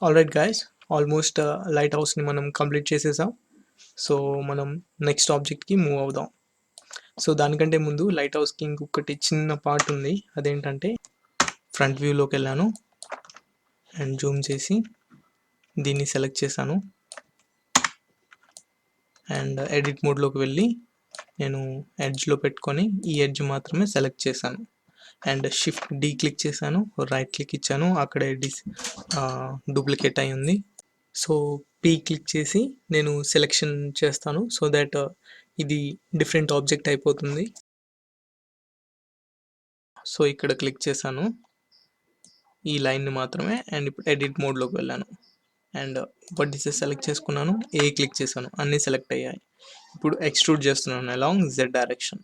S1: Alright guys, almost light హౌస్ని మనం కంప్లీట్ చేసేసాం. సో మనం నెక్స్ట్ ఆబ్జెక్ట్కి మూవ్ అవుదాం. సో దానికంటే ముందు లైట్ హౌస్కి ఇంకొకటి చిన్న పార్ట్ ఉంది. అదేంటంటే ఫ్రంట్ వ్యూలోకి వెళ్ళాను అండ్ జూమ్ చేసి దీన్ని సెలెక్ట్ చేశాను అండ్ ఎడిట్ మోడ్లోకి వెళ్ళి నేను ఎడ్జ్లో పెట్టుకొని ఈ ఎడ్జ్ మాత్రమే సెలెక్ట్ చేశాను అండ్ షిఫ్ట్ డి క్లిక్ చేశాను, రైట్ క్లిక్ ఇచ్చాను, అక్కడే డూప్లికేట్ అయి ఉంది. సో పీ క్లిక్ చేసి నేను సెలెక్షన్ చేస్తాను సో దట్ ఇది డిఫరెంట్ ఆబ్జెక్ట్ అయిపోతుంది. సో ఇక్కడ క్లిక్ చేశాను ఈ లైన్ని మాత్రమే అండ్ ఇప్పుడు ఎడిట్ మోడ్లోకి వెళ్ళాను అండ్ వర్టిసెస్ సెలెక్ట్ చేసుకున్నాను, ఏ క్లిక్ చేశాను, అన్నీ సెలెక్ట్ అయ్యాయి. ఇప్పుడు ఎక్స్ట్రూడ్ చేస్తున్నాను along Z direction.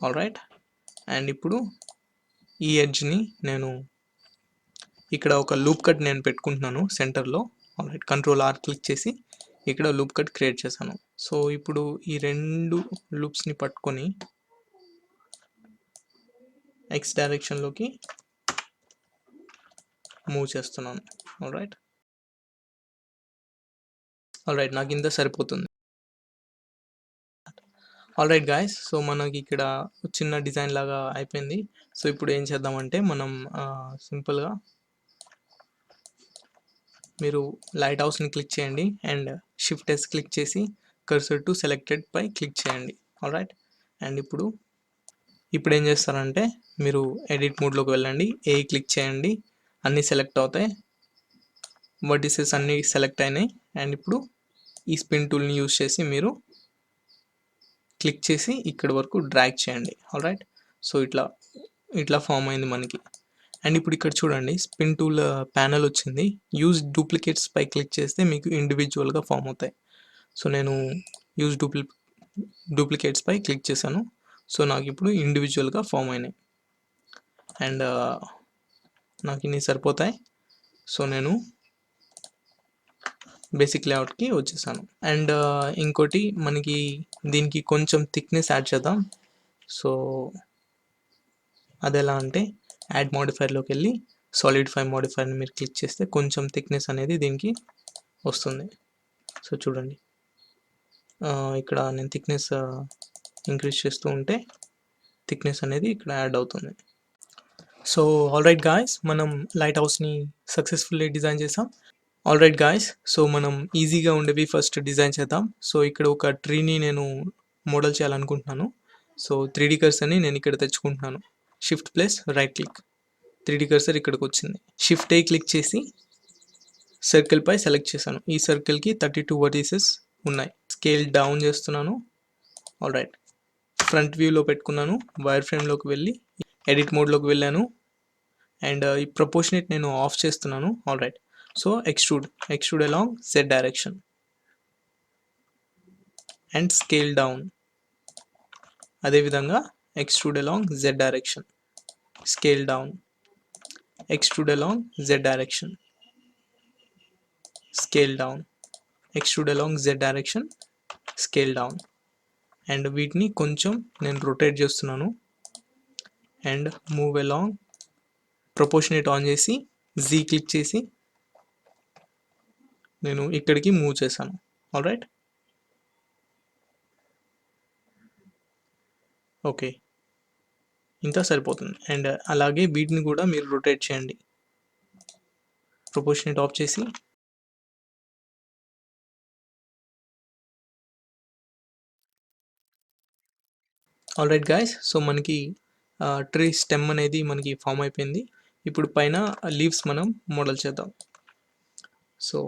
S1: Alright, and ఇప్పుడు ఈ ఎడ్జ్ని నేను ఇక్కడ ఒక లూప్ కట్ నేను పెట్టుకుంటున్నాను సెంటర్లో. ఆల్రైట్, కంట్రోల్ ఆర్ క్లిక్ చేసి ఇక్కడ లూప్ కట్ క్రియేట్ చేశాను. సో ఇప్పుడు ఈ రెండు లూప్స్ని పట్టుకొని ఎక్స్ డైరెక్షన్లోకి మూవ్ చేస్తున్నాను. ఆల్రైట్, నాకు ఇంత సరిపోతుంది. ఆల్రైట్ గాయస్, సో మనకి ఇక్కడ చిన్న డిజైన్ లాగా అయిపోయింది. సో ఇప్పుడు ఏం చేద్దామంటే మనం సింపుల్గా మీరు లైట్ హౌస్ని క్లిక్ చేయండి అండ్ షిఫ్ట్ ఎస్ క్లిక్ చేసి కర్సర్ టు సెలెక్టెడ్ పై క్లిక్ చేయండి. ఆల్రైట్, అండ్ ఇప్పుడు ఏం చేస్తారంటే మీరు ఎడిట్ మోడ్లోకి వెళ్ళండి, ఏ క్లిక్ చేయండి, అన్నీ సెలెక్ట్ అవుతాయి, వర్టిసెస్ అన్నీ సెలెక్ట్ అయినాయి. అండ్ ఇప్పుడు ఈ స్పిన్ టూల్ని యూజ్ చేసి మీరు క్లిక్ చేసి ఇక్కడ వరకు డ్రాగ్ చేయండి. ఆల్రైట్, సో ఇట్లా ఫామ్ అయింది మనకి. అండ్ ఇప్పుడు ఇక్కడ చూడండి స్పిన్ టూల్ ప్యానల్ వచ్చింది. యూజ్ డూప్లికేట్స్ పై క్లిక్ చేస్తే మీకు ఇండివిజువల్గా ఫామ్ అవుతాయి. సో నేను యూజ్ డూప్లికేట్స్ పై క్లిక్ చేశాను. సో నాకు ఇప్పుడు ఇండివిజువల్గా ఫామ్ అయినాయి అండ్ నాకు ఇన్ని సరిపోతాయి. సో నేను బేసిక్ లేఅవుట్కి వచ్చేసాను. అండ్ ఇంకోటి మనకి దీనికి కొంచెం థిక్నెస్ యాడ్ చేద్దాం. సో అది ఎలా అంటే యాడ్ మోడిఫైర్లోకి వెళ్ళి సాలిడిఫై మోడిఫైర్ని మీరు క్లిక్ చేస్తే కొంచెం థిక్నెస్ అనేది దీనికి వస్తుంది. సో చూడండి ఇక్కడ నేను థిక్నెస్ ఇంక్రీజ్ చేస్తూ ఉంటే థిక్నెస్ అనేది ఇక్కడ యాడ్ అవుతుంది. సో ఆల్రైట్ గాయస్, మనం లైట్ హౌస్ని సక్సెస్ఫుల్లీ డిజైన్ చేసాం. ఆల్రైట్ గాయస్, సో మనం ఈజీగా ఉండేవి ఫస్ట్ డిజైన్ చేద్దాం. సో ఇక్కడ ఒక ట్రీని నేను మోడల్ చేయాలనుకుంటున్నాను. సో 3D కర్సర్ని నేను ఇక్కడ తెచ్చుకుంటున్నాను. Shift plus right click, 3D cursor ఇక్కడికి వచ్చింది. షిఫ్ట్ ఏ క్లిక్ చేసి సర్కిల్ పై సెలెక్ట్ చేశాను. ఈ సర్కిల్కి 32 వర్టిసెస్ ఉన్నాయి. స్కేల్ డౌన్ చేస్తున్నాను. ఆల్రైట్, ఫ్రంట్ వ్యూలో పెట్టుకున్నాను, వైర్ ఫ్రేమ్లోకి వెళ్ళి ఎడిట్ మోడ్లోకి వెళ్ళాను అండ్ ఈ ప్రపోర్షనేట్ నేను ఆఫ్ చేస్తున్నాను. Alright, so extrude along Z direction and scale down. అదేవిధంగా extrude along Z direction, scale down, extrude along Z direction, scale down, extrude along Z direction, scale down. And వీటిని కొంచెం నేను rotate చేస్తున్నాను and move along. Proportionate on చేసి G click చేసి నేను ఇక్కడికి move చేశాను. ఆల్రైట్, ఓకే, ఇంత సరిపోతుంది. అండ్ అలాగే వీటిని కూడా మీరు రొటేట్ చేయండి. ప్రపోర్షనేట్ ఆఫ్ చేసి ఆల్రైట్ గాయస్, సో మనకి ట్రీ స్టెమ్ అనేది మనకి ఫామ్ అయిపోయింది. ఇప్పుడు పైన లీవ్స్ మనం మోడల్ చేద్దాం. సో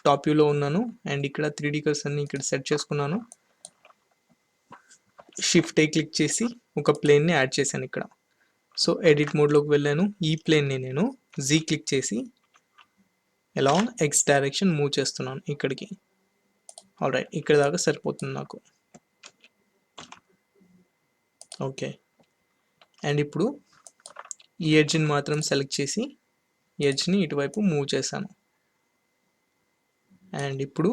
S1: టాప్ వ్యూలో ఉన్నాను అండ్ ఇక్కడ 3D కర్సర్ని ఇక్కడ సెట్ చేసుకున్నాను. షిఫ్ట్ ఏ క్లిక్ చేసి ఒక ప్లేన్ని యాడ్ చేశాను ఇక్కడ. సో ఎడిట్ మోడ్లోకి వెళ్ళాను, ఈ ప్లేన్ని నేను జీ క్లిక్ చేసి అలాంగ్ ఎక్స్ డైరెక్షన్ మూవ్ చేస్తున్నాను ఇక్కడికి. ఆల్రైట్, ఇక్కడ దాకా సరిపోతుంది నాకు. ఓకే, అండ్ ఇప్పుడు ఈ ఎడ్జ్ని మాత్రం సెలెక్ట్ చేసి ఎడ్జ్ని ఇటువైపు మూవ్ చేశాను. అండ్ ఇప్పుడు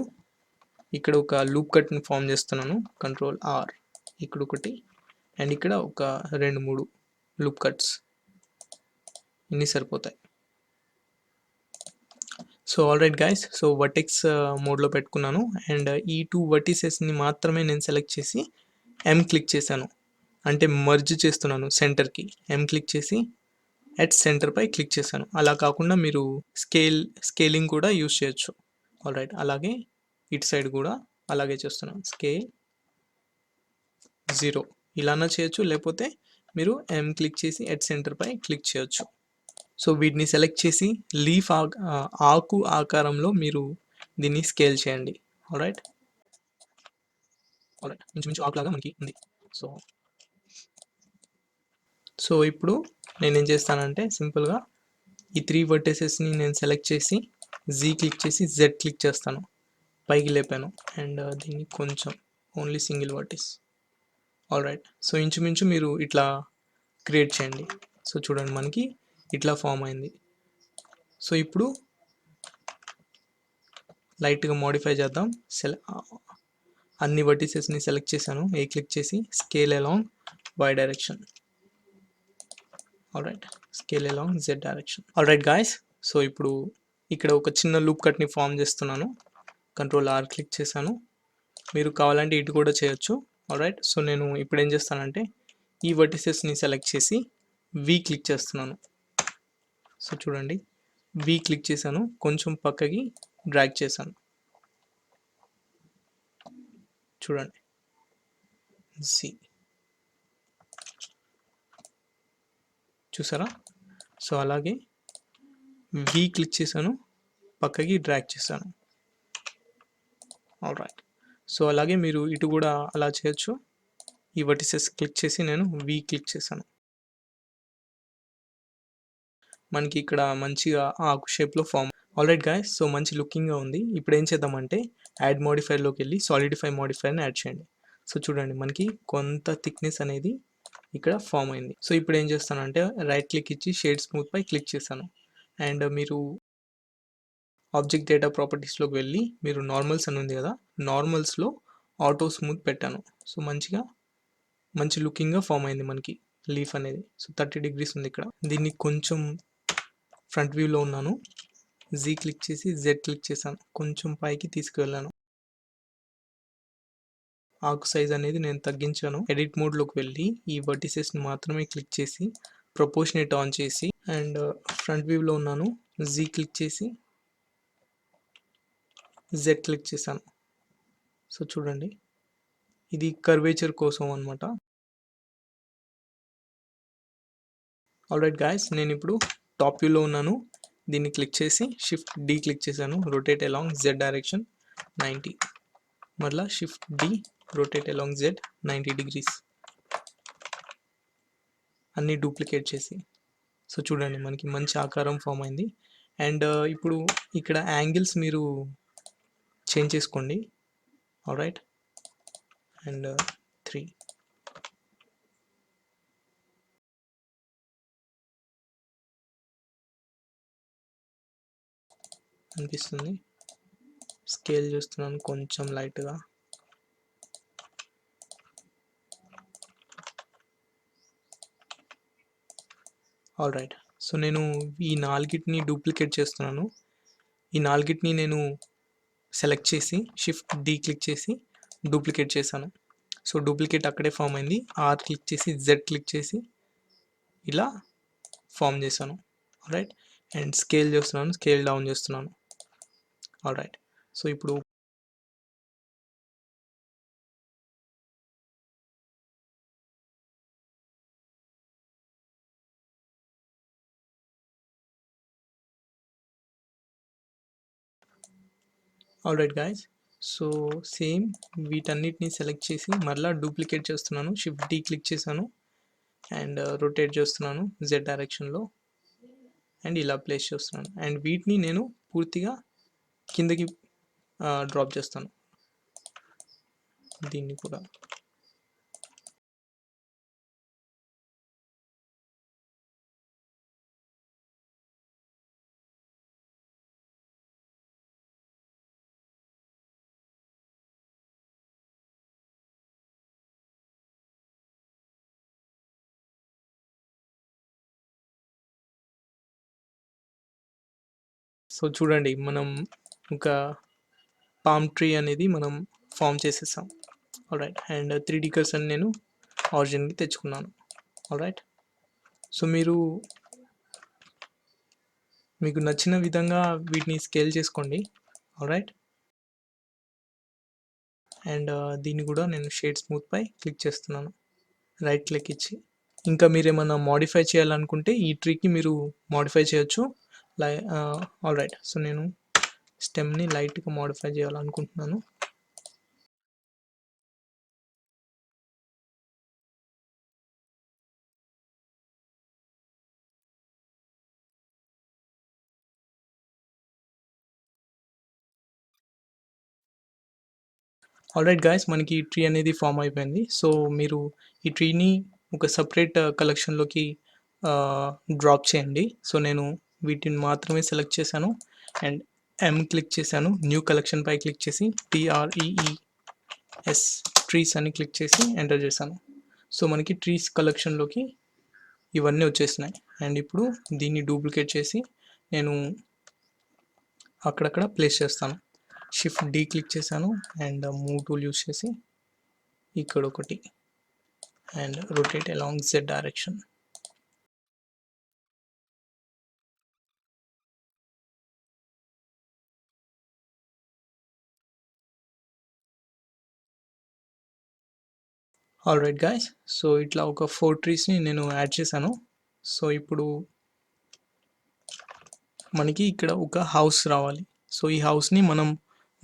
S1: ఇక్కడ ఒక లూప్ కట్ని ఫామ్ చేస్తున్నాను, కంట్రోల్ ఆర్, ఇక్కడ ఒకటి అండ్ ఇక్కడ ఒక 2-3 లూప్ కట్స్, ఇన్ని సరిపోతాయి. So alright guys, so vertex మోడ్లో పెట్టుకున్నాను అండ్ ఈ 2 వర్టిసెస్ని మాత్రమే నేను సెలెక్ట్ చేసి క్లిక్ చేశాను. అంటే మర్జ్ చేస్తున్నాను సెంటర్కి. క్లిక్ చేసి ఎట్ సెంటర్పై క్లిక్ చేశాను. అలా కాకుండా మీరు స్కేలింగ్ కూడా యూస్ చేయొచ్చు. ఆల్రైట్, అలాగే ఇటు సైడ్ కూడా అలాగే చేస్తున్నాను. స్కేల్ 0 ఇలానా చేయొచ్చు, లేకపోతే మీరు క్లిక్ చేసి ఎట్ సెంటర్పై క్లిక్ చేయొచ్చు. సో వీటిని సెలెక్ట్ చేసి లీఫ్ ఆకు ఆకారంలో మీరు దీన్ని స్కేల్ చేయండి. ఆల్రైట్, ఇంచుమించు ఆకులాగా మనకి ఉంది. సో సో ఇప్పుడు నేనేం చేస్తానంటే సింపుల్గా ఈ 3 వర్టిసెస్ని నేను సెలెక్ట్ చేసి క్లిక్ చేసి క్లిక్ చేస్తాను. పైకి లేపాను అండ్ దీన్ని కొంచెం ఓన్లీ సింగిల్ వర్టిస్. ఆల్రైట్, సో ఇంచుమించు మీరు ఇట్లా క్రియేట్ చేయండి. సో చూడండి మనకి ఇట్లా ఫామ్ అయింది. సో ఇప్పుడు లైట్గా మోడిఫై చేద్దాం. అన్ని వర్టిసెస్ని సెలెక్ట్ చేశాను. క్లిక్ చేసి scale along y direction. Alright, scale along z direction. Alright guys, so ఇప్పుడు ఇక్కడ ఒక చిన్న లూప్ కట్ని ఫామ్ చేస్తున్నాను. కంట్రోల్ R క్లిక్ చేశాను. మీరు కావాలంటే ఇటు కూడా చేయొచ్చు. ఆల్రైట్, సో నేను ఇప్పుడు ఏం చేస్తానంటే ఈ వర్టిసెస్ని సెలెక్ట్ చేసి క్లిక్ చేస్తున్నాను. సో చూడండి, క్లిక్ చేశాను, కొంచెం పక్కకి డ్రాగ్ చేశాను. చూడండి, చూసారా? సో అలాగే క్లిక్ చేశాను, పక్కకి డ్రాగ్ చేశాను. ఆల్రైట్, సో అలాగే మీరు ఇటు కూడా అలా చేయొచ్చు. ఈ వర్టిసెస్ క్లిక్ చేసి నేను క్లిక్ చేశాను. మనకి ఇక్కడ మంచిగా ఆకు షేప్లో ఫామ్. ఆల్రైట్ గాయస్, సో మంచి లుకింగ్గా ఉంది. ఇప్పుడు ఏం చేద్దామంటే యాడ్ మోడిఫైర్లోకి వెళ్ళి సాలిడిఫై మోడిఫైర్ని యాడ్ చేయండి. సో చూడండి, మనకి కొంత థిక్నెస్ అనేది ఇక్కడ ఫామ్ అయింది. సో ఇప్పుడు ఏం చేస్తానంటే రైట్ క్లిక్ ఇచ్చి షేడ్ స్మూత్ పై క్లిక్ చేశాను అండ్ మీరు ఆబ్జెక్ట్ డేటా ప్రాపర్టీస్లోకి వెళ్ళి మీరు నార్మల్స్ అని ఉంది కదా, నార్మల్స్లో ఆటో స్మూత్ పెట్టాను. సో మంచి లుకింగ్గా ఫామ్ అయింది మనకి లీఫ్ అనేది. సో 30 degrees ఉంది ఇక్కడ. దీన్ని కొంచెం ఫ్రంట్ వ్యూలో ఉన్నాను. క్లిక్ చేసి క్లిక్ చేశాను, కొంచెం పైకి తీసుకువెళ్ళాను. ఆకు సైజ్ అనేది నేను తగ్గించాను. ఎడిట్ మోడ్లోకి వెళ్ళి ఈ వర్టిసెస్ని మాత్రమే క్లిక్ చేసి ప్రపోర్షనేట్ ఆన్ చేసి అండ్ ఫ్రంట్ వ్యూలో ఉన్నాను. క్లిక్ చేసి క్లిక్ చేశాను. సో చూడండి, ఇది కర్వేచర్ కోసం అనమాట. ఆల్రైట్ గాయస్, నేను ఇప్పుడు టాప్ వ్యూలో ఉన్నాను. దీన్ని క్లిక్ చేసి షిఫ్ట్ క్లిక్ చేశాను. Rotate along z direction 90. మళ్ళీ shift rotate along z 90 degrees. అన్నీ డూప్లికేట్ చేసి. సో చూడండి, మనకి మంచి ఆకారం ఫామ్ అయింది. అండ్ ఇప్పుడు ఇక్కడ యాంగిల్స్ మీరు చేంజ్ చేసుకోండి. Alright, and 3. అనిపిస్తుంది. స్కేల్ చేస్తున్నాను కొంచెం లైట్గా. ఆల్రైట్, సో నేను ఈ 4ని డూప్లికేట్ చేస్తున్నాను. ఈ 4ని నేను సెలెక్ట్ చేసి షిఫ్ట్ క్లిక్ చేసి డూప్లికేట్ చేశాను. సో డూప్లికేట్ అక్కడే ఫామ్ అయింది. R క్లిక్ చేసి క్లిక్ చేసి ఇలా ఫామ్ చేశాను. ఆల్రైట్, అండ్ స్కేల్ చేస్తున్నాను, స్కేల్ డౌన్ చేస్తున్నాను. ఆల్రైట్, సో ఇప్పుడు ఆల్రైట్ గాయస్, సో సేమ్ వీటన్నిటిని సెలెక్ట్ చేసి మళ్ళీ డూప్లికేట్ చేస్తున్నాను. షిఫ్ట్ క్లిక్ చేశాను అండ్ రొటేట్ చేస్తున్నాను z డైరెక్షన్లో అండ్ ఇలా ప్లేస్ చేస్తున్నాను. అండ్ వీటిని నేను పూర్తిగా కిందకి డ్రాప్ చేస్తాను. దీన్ని కూడా సో చూడండి మనం ఒక పామ్ ట్రీ అనేది మనం ఫామ్ చేసేసాం. ఆల్రైట్, అండ్ 3D కర్సర్ని నేను ఆరిజిన్కి తెచ్చుకున్నాను. ఆల్రైట్, సో మీకు నచ్చిన విధంగా వీటిని స్కేల్ చేసుకోండి. ఆల్రైట్, అండ్ దీన్ని కూడా నేను షేడ్ స్మూత్ పై క్లిక్ చేస్తున్నాను, రైట్ క్లిక్ ఇచ్చి. ఇంకా మీరు ఏమైనా మోడిఫై చేయాలనుకుంటే ఈ ట్రీకి మీరు మోడిఫై చేయొచ్చు. ఆల్రైట్, సో నేను స్టెమ్ని లైట్గా మోడిఫై చేయాలనుకుంటున్నాను. ఆల్రైట్ గాయస్, మనకి ఈ ట్రీ అనేది ఫామ్ అయిపోయింది. సో మీరు ఈ ట్రీని ఒక సపరేట్ కలెక్షన్లోకి డ్రాప్ చేయండి. సో నేను వీటిని మాత్రమే సెలెక్ట్ చేశాను అండ్ క్లిక్ చేశాను. న్యూ కలెక్షన్ పై క్లిక్ చేసి TREES ట్రీస్ అని క్లిక్ చేసి ఎంటర్ చేశాను. సో మనకి ట్రీస్ కలెక్షన్లోకి ఇవన్నీ వచ్చేసినాయి. అండ్ ఇప్పుడు దీన్ని డూప్లికేట్ చేసి నేను అక్కడక్కడ ప్లేస్ చేస్తాను. షిఫ్ట్ D క్లిక్ చేశాను అండ్ మూవ్ టూల్ యూస్ చేసి ఇక్కడ ఒకటి and rotate along Z direction. Alright guys, so ఇట్లా ఒక 4 ట్రీస్ని నేను యాడ్ చేశాను. సో ఇప్పుడు మనకి ఇక్కడ ఒక హౌస్ రావాలి. సో ఈ హౌస్ని మనం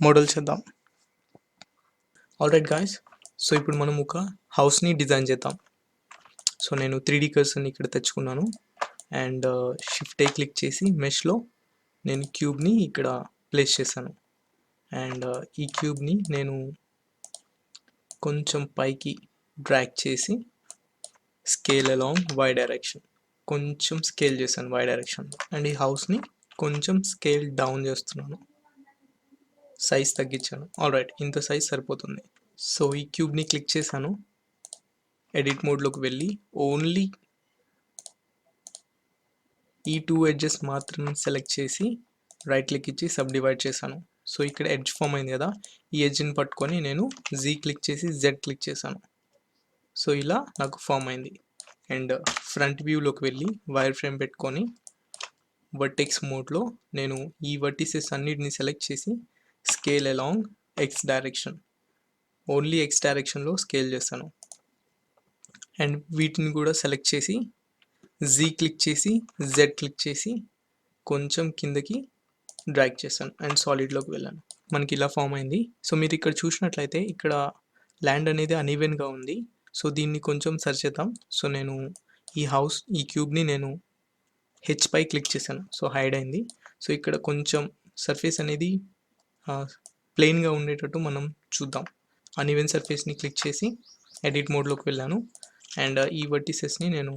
S1: మోడల్ చేద్దాం. ఆల్రైట్ గాయస్, సో ఇప్పుడు మనం ఒక హౌస్ని డిజైన్ చేద్దాం. సో నేను 3D కర్సర్ని ఇక్కడ తెచ్చుకున్నాను అండ్ షిఫ్ట్ A క్లిక్ చేసి మెష్లో నేను క్యూబ్ని ఇక్కడ ప్లేస్ చేశాను. అండ్ ఈ క్యూబ్ని నేను కొంచెం పైకి డ్రాగ్ చేసి స్కేల్ అలాంగ్ Y డైరెక్షన్, కొంచెం స్కేల్ చేశాను Y డైరెక్షన్లో. అండ్ ఈ హౌస్ని కొంచెం స్కేల్ డౌన్ చేస్తున్నాను, సైజ్ తగ్గించాను. ఆల్రైట్, ఇంత సైజ్ సరిపోతుంది. సో ఈ క్యూబ్ని క్లిక్ చేశాను, ఎడిట్ మోడ్లోకి వెళ్ళి ఓన్లీ ఈ 2 ఎడ్జెస్ మాత్రం సెలెక్ట్ చేసి రైట్ క్లిక్ ఇచ్చి సబ్ డివైడ్ చేశాను. సో ఇక్కడ ఎడ్జ్ ఫామ్ అయింది కదా, ఈ ఎడ్జ్ని పట్టుకొని నేను Z క్లిక్ చేసి Z క్లిక్ చేశాను. సో ఇలా నాకు ఫామ్ అయింది. అండ్ ఫ్రంట్ వ్యూలోకి వెళ్ళి వైర్ ఫ్రేమ్ పెట్టుకొని వర్టెక్స్ మోడ్లో నేను ఈ వర్టిసెస్ అన్నిటిని సెలెక్ట్ చేసి scale along X direction, only X డైరెక్షన్లో స్కేల్ చేస్తాను. అండ్ వీటిని కూడా సెలెక్ట్ చేసి Z క్లిక్ చేసి Z క్లిక్ చేసి కొంచెం కిందకి డ్రాగ్ చేశాను అండ్ సాలిడ్లోకి వెళ్ళాను. మనకి ఇలా ఫామ్ అయింది. సో మీరు ఇక్కడ చూసినట్లయితే ఇక్కడ ల్యాండ్ అనేది అన్ఈవెన్గా ఉంది. సో దీన్ని కొంచెం సరి చేద్దాం. సో నేను ఈ క్యూబ్ని నేను H పై క్లిక్ చేశాను, సో హైడ్ అయింది. సో ఇక్కడ కొంచెం సర్ఫేస్ అనేది ప్లెయిన్గా ఉండేటట్టు మనం చూద్దాం. అన్ఈవెన్ సర్ఫేస్ని క్లిక్ చేసి ఎడిట్ మోడ్లోకి వెళ్ళాను అండ్ ఈ వర్టిసెస్ని నేను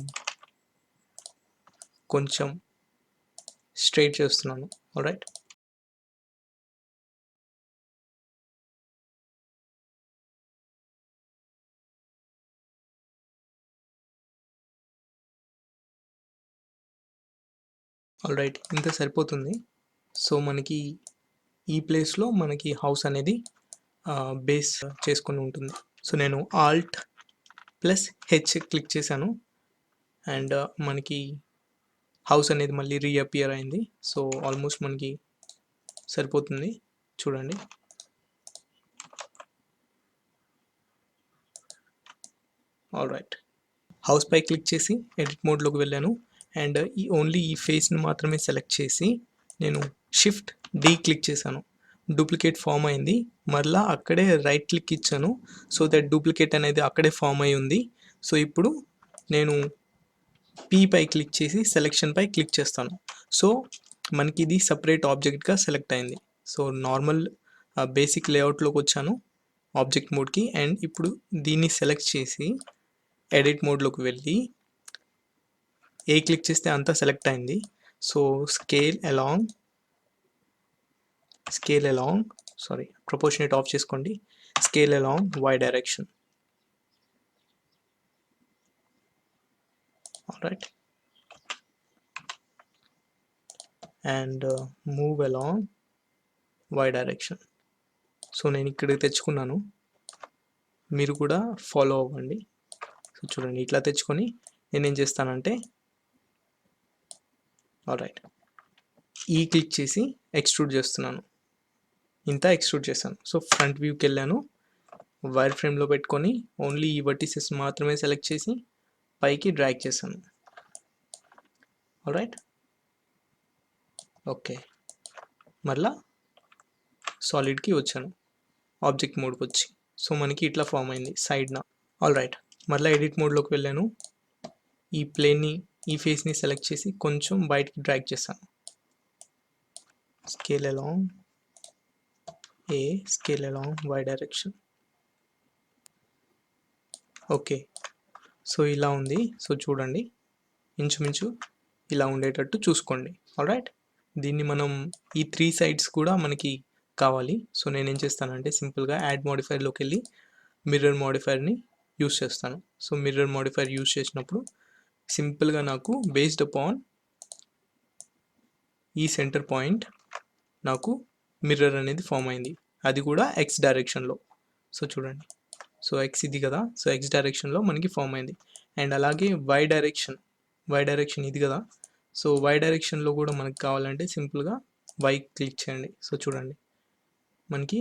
S1: కొంచెం స్ట్రైట్ చేస్తున్నాను. ఆల్రైట్, ఆల్రైట్, ఇంత సరిపోతుంది. సో మనకి ఈ ప్లేస్లో మనకి హౌస్ అనేది బేస్ చేసుకొని ఉంటుంది. సో నేను Alt+H క్లిక్ చేశాను అండ్ మనకి హౌస్ అనేది మళ్ళీ రీఅపియర్ అయింది. సో ఆల్మోస్ట్ మనకి సరిపోతుంది, చూడండి. ఆల్రైట్, హౌస్ పై క్లిక్ చేసి ఎడిట్ మోడ్లోకి వెళ్ళాను అండ్ ఓన్లీ ఈ ఫేస్ని మాత్రమే సెలెక్ట్ చేసి నేను షిఫ్ట్ D క్లిక్ చేశాను. డూప్లికేట్ ఫామ్ అయింది. మరలా అక్కడే రైట్ క్లిక్ ఇచ్చాను, సో దట్ డూప్లికేట్ అనేది అక్కడే ఫామ్ అయి ఉంది. సో ఇప్పుడు నేను P పై క్లిక్ చేసి సెలెక్షన్ పై క్లిక్ చేస్తాను. సో మనకి ఇది సపరేట్ ఆబ్జెక్ట్గా సెలెక్ట్ అయింది. సో నార్మల్ బేసిక్ లేఅవుట్లోకి వచ్చాను ఆబ్జెక్ట్ మోడ్కి అండ్ ఇప్పుడు దీన్ని సెలెక్ట్ చేసి ఎడిట్ మోడ్లోకి వెళ్ళి ఏ క్లిక్ చేస్తే అంతా సెలెక్ట్ అయింది. So scale along proportionate off చేసుకోండి, scale along Y direction. Alright, and move along y direction. So నేను ఇక్కడికి తెచ్చుకున్నాను, మీరు కూడా ఫాలో అవ్వండి. సో చూడండి ఇట్లా తెచ్చుకొని నేనేం చేస్తానంటే ఆల్రైట్ ఈ క్లిక్ చేసి ఎక్స్ట్రూడ్ చేస్తున్నాను, ఇంత ఎక్స్ట్రూడ్ చేశాను. సో ఫ్రంట్ వ్యూకి వెళ్ళాను, వైర్ ఫ్రేమ్లో పెట్టుకొని ఓన్లీ ఈ వర్టిసెస్ మాత్రమే సెలెక్ట్ చేసి పైకి డ్రాగ్ చేశాను. ఆల్రైట్ ఓకే, మళ్ళా సాలిడ్కి వచ్చాను, ఆబ్జెక్ట్ మోడ్కి వచ్చి. సో మనకి ఇట్లా ఫామ్ అయింది సైడ్న. ఆల్రైట్ మళ్ళీ ఎడిట్ మోడ్లోకి వెళ్ళాను, ఈ ప్లేన్ని ఈ ఫేస్ని సెలెక్ట్ చేసి కొంచెం బయటికి డ్రాగ్ చేశాను. Scale along scale along y direction. Okay, so ఇలా ఉంది. సో చూడండి ఇంచుమించు ఇలా ఉండేటట్టు చూసుకోండి. ఆల్రైట్ దీన్ని మనం ఈ 3 సైడ్స్ కూడా మనకి కావాలి. సో నేనేం చేస్తానంటే సింపుల్గా యాడ్ మోడిఫైర్లోకి వెళ్ళి మిర్రర్ మోడిఫైర్ని యూస్ చేస్తాను. సో మిర్రర్ మోడిఫైర్ యూస్ చేసినప్పుడు సింపుల్గా నాకు బేస్డ్ అపాన్ ఈ సెంటర్ పాయింట్ నాకు మిర్రర్ అనేది ఫామ్ అయింది, అది కూడా ఎక్స్ డైరెక్షన్లో. సో చూడండి, సో ఎక్స్ ఇది కదా, సో ఎక్స్ డైరెక్షన్లో మనకి ఫామ్ అయింది. అండ్ అలాగే వై డైరెక్షన్ ఇది కదా, సో వై డైరెక్షన్లో కూడా మనకి కావాలంటే సింపుల్గా వై క్లిక్ చేయండి. సో చూడండి మనకి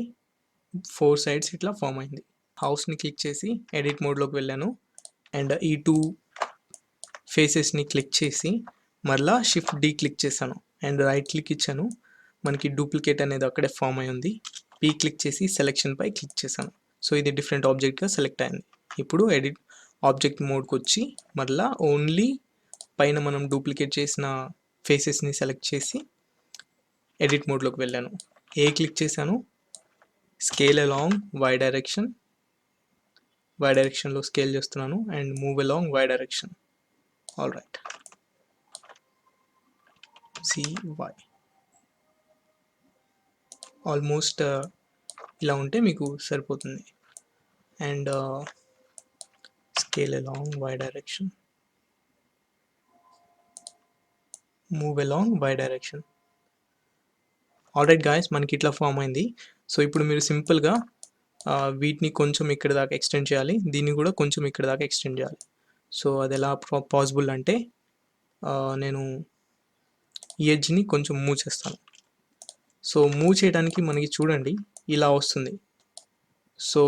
S1: 4 సైడ్స్ ఇట్లా ఫామ్ అయింది. హౌస్ని క్లిక్ చేసి ఎడిట్ మోడ్లోకి వెళ్ళాను, అండ్ ఈ 2 ఫేసెస్ని క్లిక్ చేసి మళ్ళా షిఫ్ట్ డి క్లిక్ చేశాను, అండ్ రైట్ క్లిక్ ఇచ్చాను. మనకి డూప్లికేట్ అనేది అక్కడే ఫామ్ అయి ఉంది. పీ క్లిక్ చేసి సెలెక్షన్ పై క్లిక్ చేశాను. సో ఇది డిఫరెంట్ ఆబ్జెక్ట్గా సెలెక్ట్ అయింది. ఇప్పుడు ఎడిట్ ఆబ్జెక్ట్ మోడ్కి వచ్చి మళ్ళా ఓన్లీ పైన మనం డూప్లికేట్ చేసిన ఫేసెస్ని సెలెక్ట్ చేసి ఎడిట్ మోడ్లోకి వెళ్ళాను, క్లిక్ చేశాను, స్కేల్ అలాంగ్ వై డైరెక్షన్లో స్కేల్ చేస్తున్నాను, and move along Y direction. Alright CY almost ఇలా ఉంటే మీకు సరిపోతుంది. And scale along Y direction, move along Y direction. Alright guys మనకి ఇట్లా ఫామ్ అయింది. సో ఇప్పుడు మీరు సింపుల్గా వీటిని కొంచెం ఇక్కడ దాకా ఎక్స్టెండ్ చేయాలి, దీన్ని కూడా కొంచెం ఇక్కడ దాకా ఎక్స్టెండ్ చేయాలి. సో అది ఎలా పాసిబుల్ అంటే నేను ఈ ఎడ్జ్ని కొంచెం మూవ్ చేస్తాను. సో మూవ్ చేయడానికి మనకి చూడండి ఇలా వస్తుంది. సో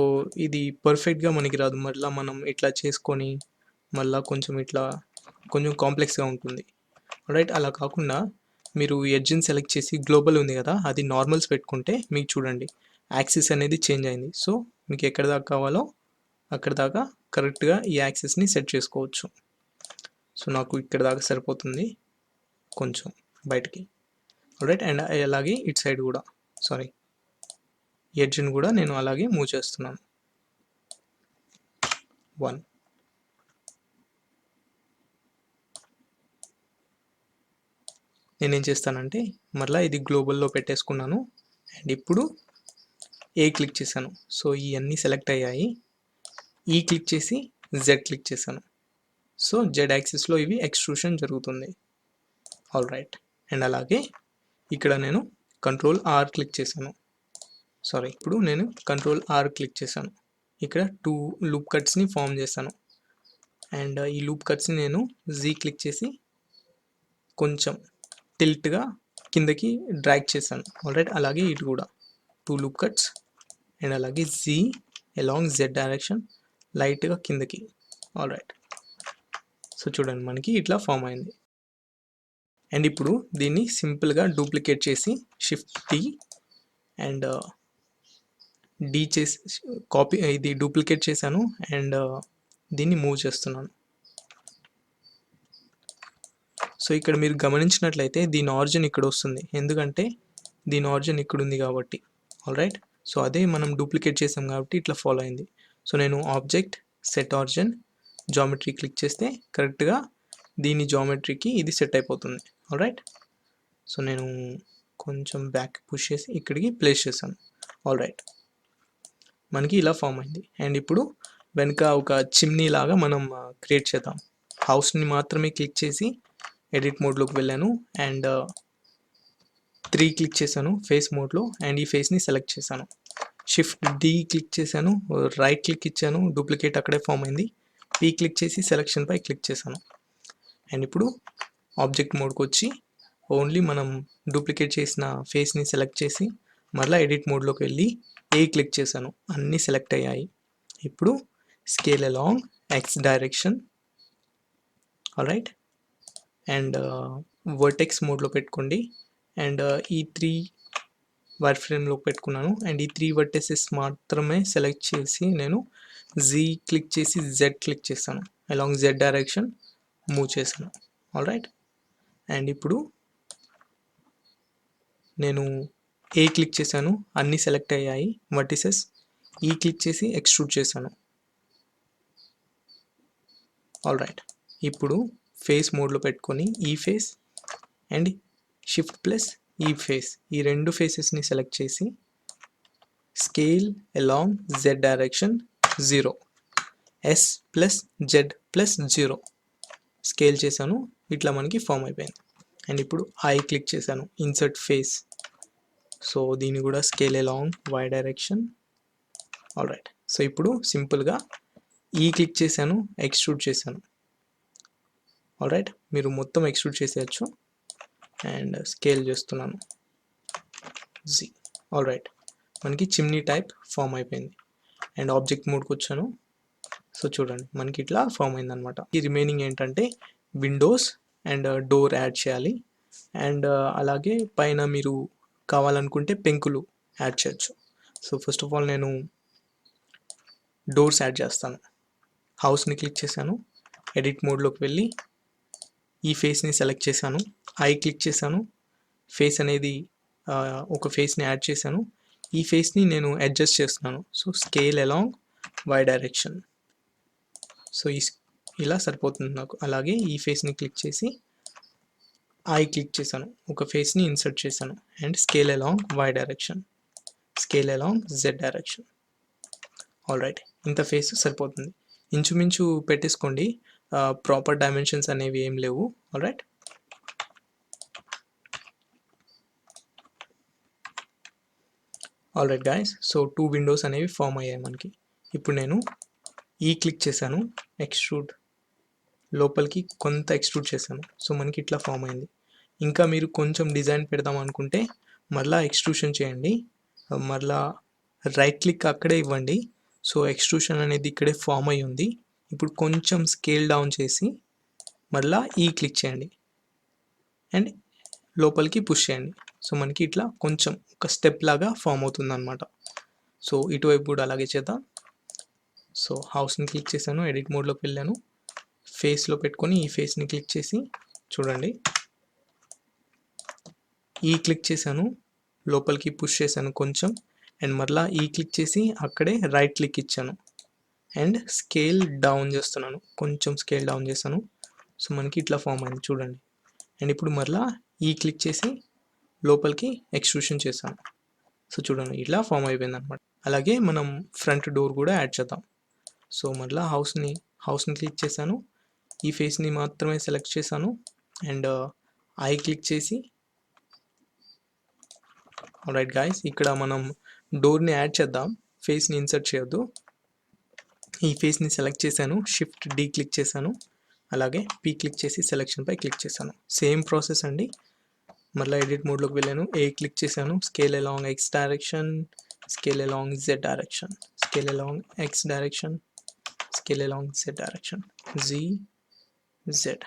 S1: ఇది పర్ఫెక్ట్గా మనకి రాదు, మళ్ళీ మనం ఇట్లా చేసుకొని మళ్ళీ కొంచెం ఇట్లా కొంచెం కాంప్లెక్స్గా ఉంటుంది. రైట్ అలా కాకుండా మీరు ఎడ్జ్ని సెలెక్ట్ చేసి గ్లోబల్ ఉంది కదా, అది నార్మల్స్ పెట్టుకుంటే మీకు చూడండి యాక్సిస్ అనేది చేంజ్ అయింది. సో మీకు ఎక్కడ దాకా కావాలో అక్కడ దాకా కరెక్ట్గా ఈ యాక్సిస్ని సెట్ చేసుకోవచ్చు. సో నాకు ఇక్కడ దాకా సరిపోతుంది, కొంచెం బయటికి. రైట్ అండ్ అలాగే ఇటు సైడ్ కూడా ఎడ్జ్ని కూడా నేను అలాగే మూవ్ చేస్తున్నాను. 1 నేనేం చేస్తానంటే మళ్ళీ ఇది గ్లోబల్లో పెట్టేసుకున్నాను, అండ్ ఇప్పుడు క్లిక్ చేశాను. సో ఇవన్నీ సెలెక్ట్ అయ్యాయి. క్లిక్ చేసి జెడ్ క్లిక్ చేశాను. సో జెడ్ యాక్సిస్లో ఇవి ఎక్స్ట్రూషన్ జరుగుతుంది. ఆల్రైట్ అండ్ అలాగే ఇక్కడ నేను కంట్రోల్-R క్లిక్ చేశాను. ఇప్పుడు నేను కంట్రోల్-R క్లిక్ చేశాను. ఇక్కడ 2 లూప్ కట్స్ని ఫామ్ చేశాను, అండ్ ఈ లూప్ కట్స్ని నేను జీ క్లిక్ చేసి కొంచెం టిల్ట్గా కిందకి డ్రాగ్ చేశాను. ఆల్రైట్ అలాగే ఇటు కూడా 2 లూప్ కట్స్, అండ్ అలాగే జీ అలాంగ్ జెడ్ డైరెక్షన్ లైట్గా కిందకి. ఆల్రైట్ సో చూడండి మనకి ఇట్లా ఫామ్ అయింది. అండ్ ఇప్పుడు దీన్ని సింపుల్గా డూప్లికేట్ చేసి షిఫ్ట్ టీ అండ్ డీ చేసి కాపీ ఇది డూప్లికేట్ చేశాను, అండ్ దీన్ని మూవ్ చేస్తున్నాను. సో ఇక్కడ మీరు గమనించినట్లయితే దీని ఆరిజిన్ ఇక్కడ వస్తుంది, ఎందుకంటే దీని ఆరిజిన్ ఇక్కడ ఉంది కాబట్టి. ఆల్రైట్ సో అదే మనం డూప్లికేట్ చేసాం కాబట్టి ఇట్లా ఫాలో అయింది. సో నేను object set origin geometry click చేస్తే కరెక్ట్గా దీని జామెట్రీకి ఇది సెట్ అయిపోతుంది. ఆల్రైట్ సో నేను కొంచెం బ్యాక్ పుష్ చేసి ఇక్కడికి ప్లేస్ చేశాను. ఆల్రైట్ మనకి ఇలా ఫామ్ అయింది. అండ్ ఇప్పుడు వెనుక ఒక చిమ్నీ లాగా మనం క్రియేట్ చేద్దాం. హౌస్ని మాత్రమే క్లిక్ చేసి ఎడిట్ మోడ్లోకి వెళ్ళాను, అండ్ 3 క్లిక్ చేశాను ఫేస్ మోడ్లో అండ్ ఈ ఫేస్ని సెలెక్ట్ చేశాను. షిఫ్ట్ డి క్లిక్ చేశాను, రైట్ క్లిక్ ఇచ్చాను, డూప్లికేట్ అక్కడే ఫామ్ అయింది. పీ క్లిక్ చేసి సెలక్షన్పై క్లిక్ చేశాను. అండ్ ఇప్పుడు ఆబ్జెక్ట్ మోడ్కి వచ్చి ఓన్లీ మనం డూప్లికేట్ చేసిన ఫేస్ని సెలెక్ట్ చేసి మళ్ళీ ఎడిట్ మోడ్లోకి వెళ్ళి ఏ క్లిక్ చేశాను, అన్నీ సెలెక్ట్ అయ్యాయి. ఇప్పుడు scale along X direction, alright, and vertex మోడ్లో పెట్టుకోండి. అండ్ ఈ 3 వైర్ ఫ్రేమ్లో పెట్టుకున్నాను అండ్ ఈ 3 వర్టెసెస్ మాత్రమే సెలెక్ట్ చేసి నేను జీ క్లిక్ చేసి జెడ్ క్లిక్ చేశాను, అలాంగ్ జెడ్ డైరెక్షన్ మూవ్ చేశాను. ఆల్రైట్, అండ్ ఇప్పుడు నేను ఏ క్లిక్ చేశాను, అన్నీ సెలెక్ట్ అయ్యాయి వర్టిసెస్. ఈ క్లిక్ చేసి ఎక్స్ట్రూడ్ చేశాను. ఆల్రైట్, ఇప్పుడు ఫేస్ మోడ్లో పెట్టుకొని ఈ ఫేస్ అండ్ షిఫ్ట్ ప్లస్ ఈ ఫేస్, ఈ 2 ఫేసెస్ని సెలెక్ట్ చేసి scale along Z direction 0, S plus Z plus 0 scale చేశాను. ఇట్లా మనకి ఫామ్ అయిపోయింది. అండ్ ఇప్పుడు ఐ క్లిక్ చేశాను, ఇన్సర్ట్ ఫేస్, సో దీన్ని కూడా scale along Y direction. Alright, so ఇప్పుడు సింపుల్గా ఈ క్లిక్ చేశాను, ఎక్స్ట్రూడ్ చేశాను. ఆల్రైట్, మీరు మొత్తం ఎక్స్ట్రూడ్ చేసేయచ్చు అండ్ స్కేల్ చేస్తున్నాను జీ. ఆల్రైట్, మనకి చిమ్నీ టైప్ ఫామ్ అయిపోయింది. అండ్ ఆబ్జెక్ట్ మోడ్కి వచ్చాను, సో చూడండి మనకి ఇట్లా ఫామ్ అయిందనమాట. ఈ రిమైనింగ్ ఏంటంటే విండోస్ అండ్ డోర్ యాడ్ చేయాలి. అండ్ అలాగే పైన మీరు కావాలనుకుంటే పెంకులు యాడ్ చేయొచ్చు. సో ఫస్ట్ ఆఫ్ ఆల్ నేను డోర్స్ యాడ్ చేస్తాను. హౌస్ని క్లిక్ చేశాను, ఎడిట్ మోడ్లోకి వెళ్ళి ఈ ఫేస్ని సెలెక్ట్ చేశాను, ఐ క్లిక్ చేశాను, ఫేస్ అనేది ఒక ఫేస్ని యాడ్ చేశాను. ఈ ఫేస్ని నేను అడ్జస్ట్ చేస్తున్నాను, so scale along Y direction. So ఇలా సరిపోతుంది నాకు. అలాగే ఈ ఫేస్ని క్లిక్ చేసి ఐ క్లిక్ చేశాను, ఒక ఫేస్ని ఇన్సర్ట్ చేశాను and scale along Y direction, scale along Z direction. Alright, ఇంత ఫేస్ సరిపోతుంది. ఇంచుమించు పెట్టేసుకోండి, ప్రాపర్ డైమెన్షన్స్ అనేవి ఏం లేవు. Alright, alright guys, so 2 windows అనేవి ఫామ్ అయ్యాయి మనకి. ఇప్పుడు నేను ఈ క్లిక్ చేశాను, ఎక్స్ట్రూడ్ లోపలికి కొంత ఎక్స్ట్రూడ్ చేశాను, సో మనకి ఇట్లా ఫామ్ అయింది. ఇంకా మీరు కొంచెం డిజైన్ పెడదాం అనుకుంటే మళ్ళీ ఎక్స్ట్రూషన్ చేయండి, మళ్ళీ రైట్ క్లిక్ అక్కడే ఇవ్వండి. సో ఎక్స్ట్రూషన్ అనేది ఇక్కడే ఫామ్ అయి ఉంది. ఇప్పుడు కొంచెం స్కేల్ డౌన్ చేసి మళ్ళీ ఈ క్లిక్ చేయండి అండ్ లోపలికి పుష్ చేయండి. సో మనకి ఇట్లా కొంచెం ఒక స్టెప్ లాగా ఫామ్ అవుతుంది అనమాట. సో ఇటువైపు కూడా అలాగే చేద్దాం. సో హౌస్ని క్లిక్ చేశాను, ఎడిట్ మోడ్లోకి వెళ్ళాను, ఫేస్లో పెట్టుకొని ఈ ఫేస్ని క్లిక్ చేసి చూడండి ఈ క్లిక్ చేశాను, లోపలికి పుష్ చేశాను కొంచెం అండ్ మరలా ఈ క్లిక్ చేసి అక్కడే రైట్ క్లిక్ ఇచ్చాను అండ్ స్కేల్ డౌన్ చేస్తున్నాను, కొంచెం స్కేల్ డౌన్ చేశాను. సో మనకి ఇట్లా ఫామ్ అయింది చూడండి. అండ్ ఇప్పుడు మరలా ఈ క్లిక్ చేసి లోపలికి ఎక్స్ట్రూషన్ చేశాను. సో చూడండి ఇట్లా ఫామ్ అయిపోయింది అనమాట. అలాగే మనం ఫ్రంట్ డోర్ కూడా యాడ్ చేద్దాం. సో మరలా హౌస్ని క్లిక్ చేశాను, ఈ ఫేస్ని మాత్రమే సెలెక్ట్ చేశాను అండ్ ఐ క్లిక్ చేసి ఆల్రైట్ గాయస్, ఇక్కడ మనం డోర్ని యాడ్ చేద్దాం, ఫేస్ని ఇన్సర్ట్ చేయొద్దు. ఈ ఫేస్ని సెలెక్ట్ చేశాను, షిఫ్ట్ డి క్లిక్ చేశాను, అలాగే పీ క్లిక్ చేసి సెలెక్షన్పై క్లిక్ చేశాను. సేమ్ ప్రాసెస్ అండి. మళ్ళీ ఎడిట్ మోడ్లోకి వెళ్ళాను, ఏ క్లిక్ చేశాను, scale along X direction, scale along Z direction, scale along X direction, scale along Z direction, G Z.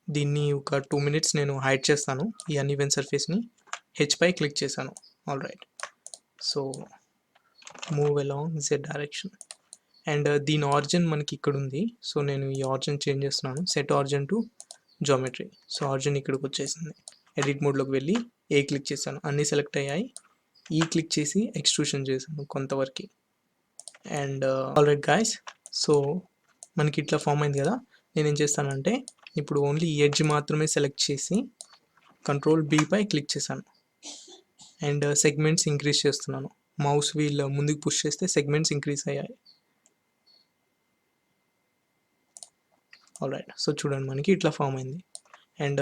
S1: దీన్ని ఒక 2 మినిట్స్ నేను హైడ్ చేస్తాను, ఈ అన్ఈవెన్ సర్ఫేస్ని. హెచ్పై క్లిక్ చేశాను. Alright, so move along Z direction and దీని ఆరిజిన్ మనకి ఇక్కడ ఉంది. సో నేను ఈ ఆరిజిన్ చేంజ్ చేస్తున్నాను, set origin to geometry. So origin ఇక్కడికి వచ్చేసింది. ఎడిట్ మోడ్లోకి వెళ్ళి ఏ క్లిక్ చేశాను, అన్నీ సెలెక్ట్ అయ్యాయి. ఈ క్లిక్ చేసి ఎక్స్ట్రూషన్ చేశాను కొంతవరకు అండ్ ఆల్రైట్ గాయస్, సో మనకి ఇట్లా ఫామ్ అయింది కదా. నేనేం చేస్తానంటే ఇప్పుడు ఓన్లీ ఈ ఎడ్జ్ మాత్రమే సెలెక్ట్ చేసి కంట్రోల్ బీపై క్లిక్ చేశాను అండ్ సెగ్మెంట్స్ ఇంక్రీజ్ చేస్తున్నాను. మౌస్ వీల్ ముందుకు పుష్ చేస్తే సెగ్మెంట్స్ ఇంక్రీజ్ అయ్యాయి. ఆల్రైట్, సో చూడండి మనకి ఇట్లా ఫామ్ అయింది. అండ్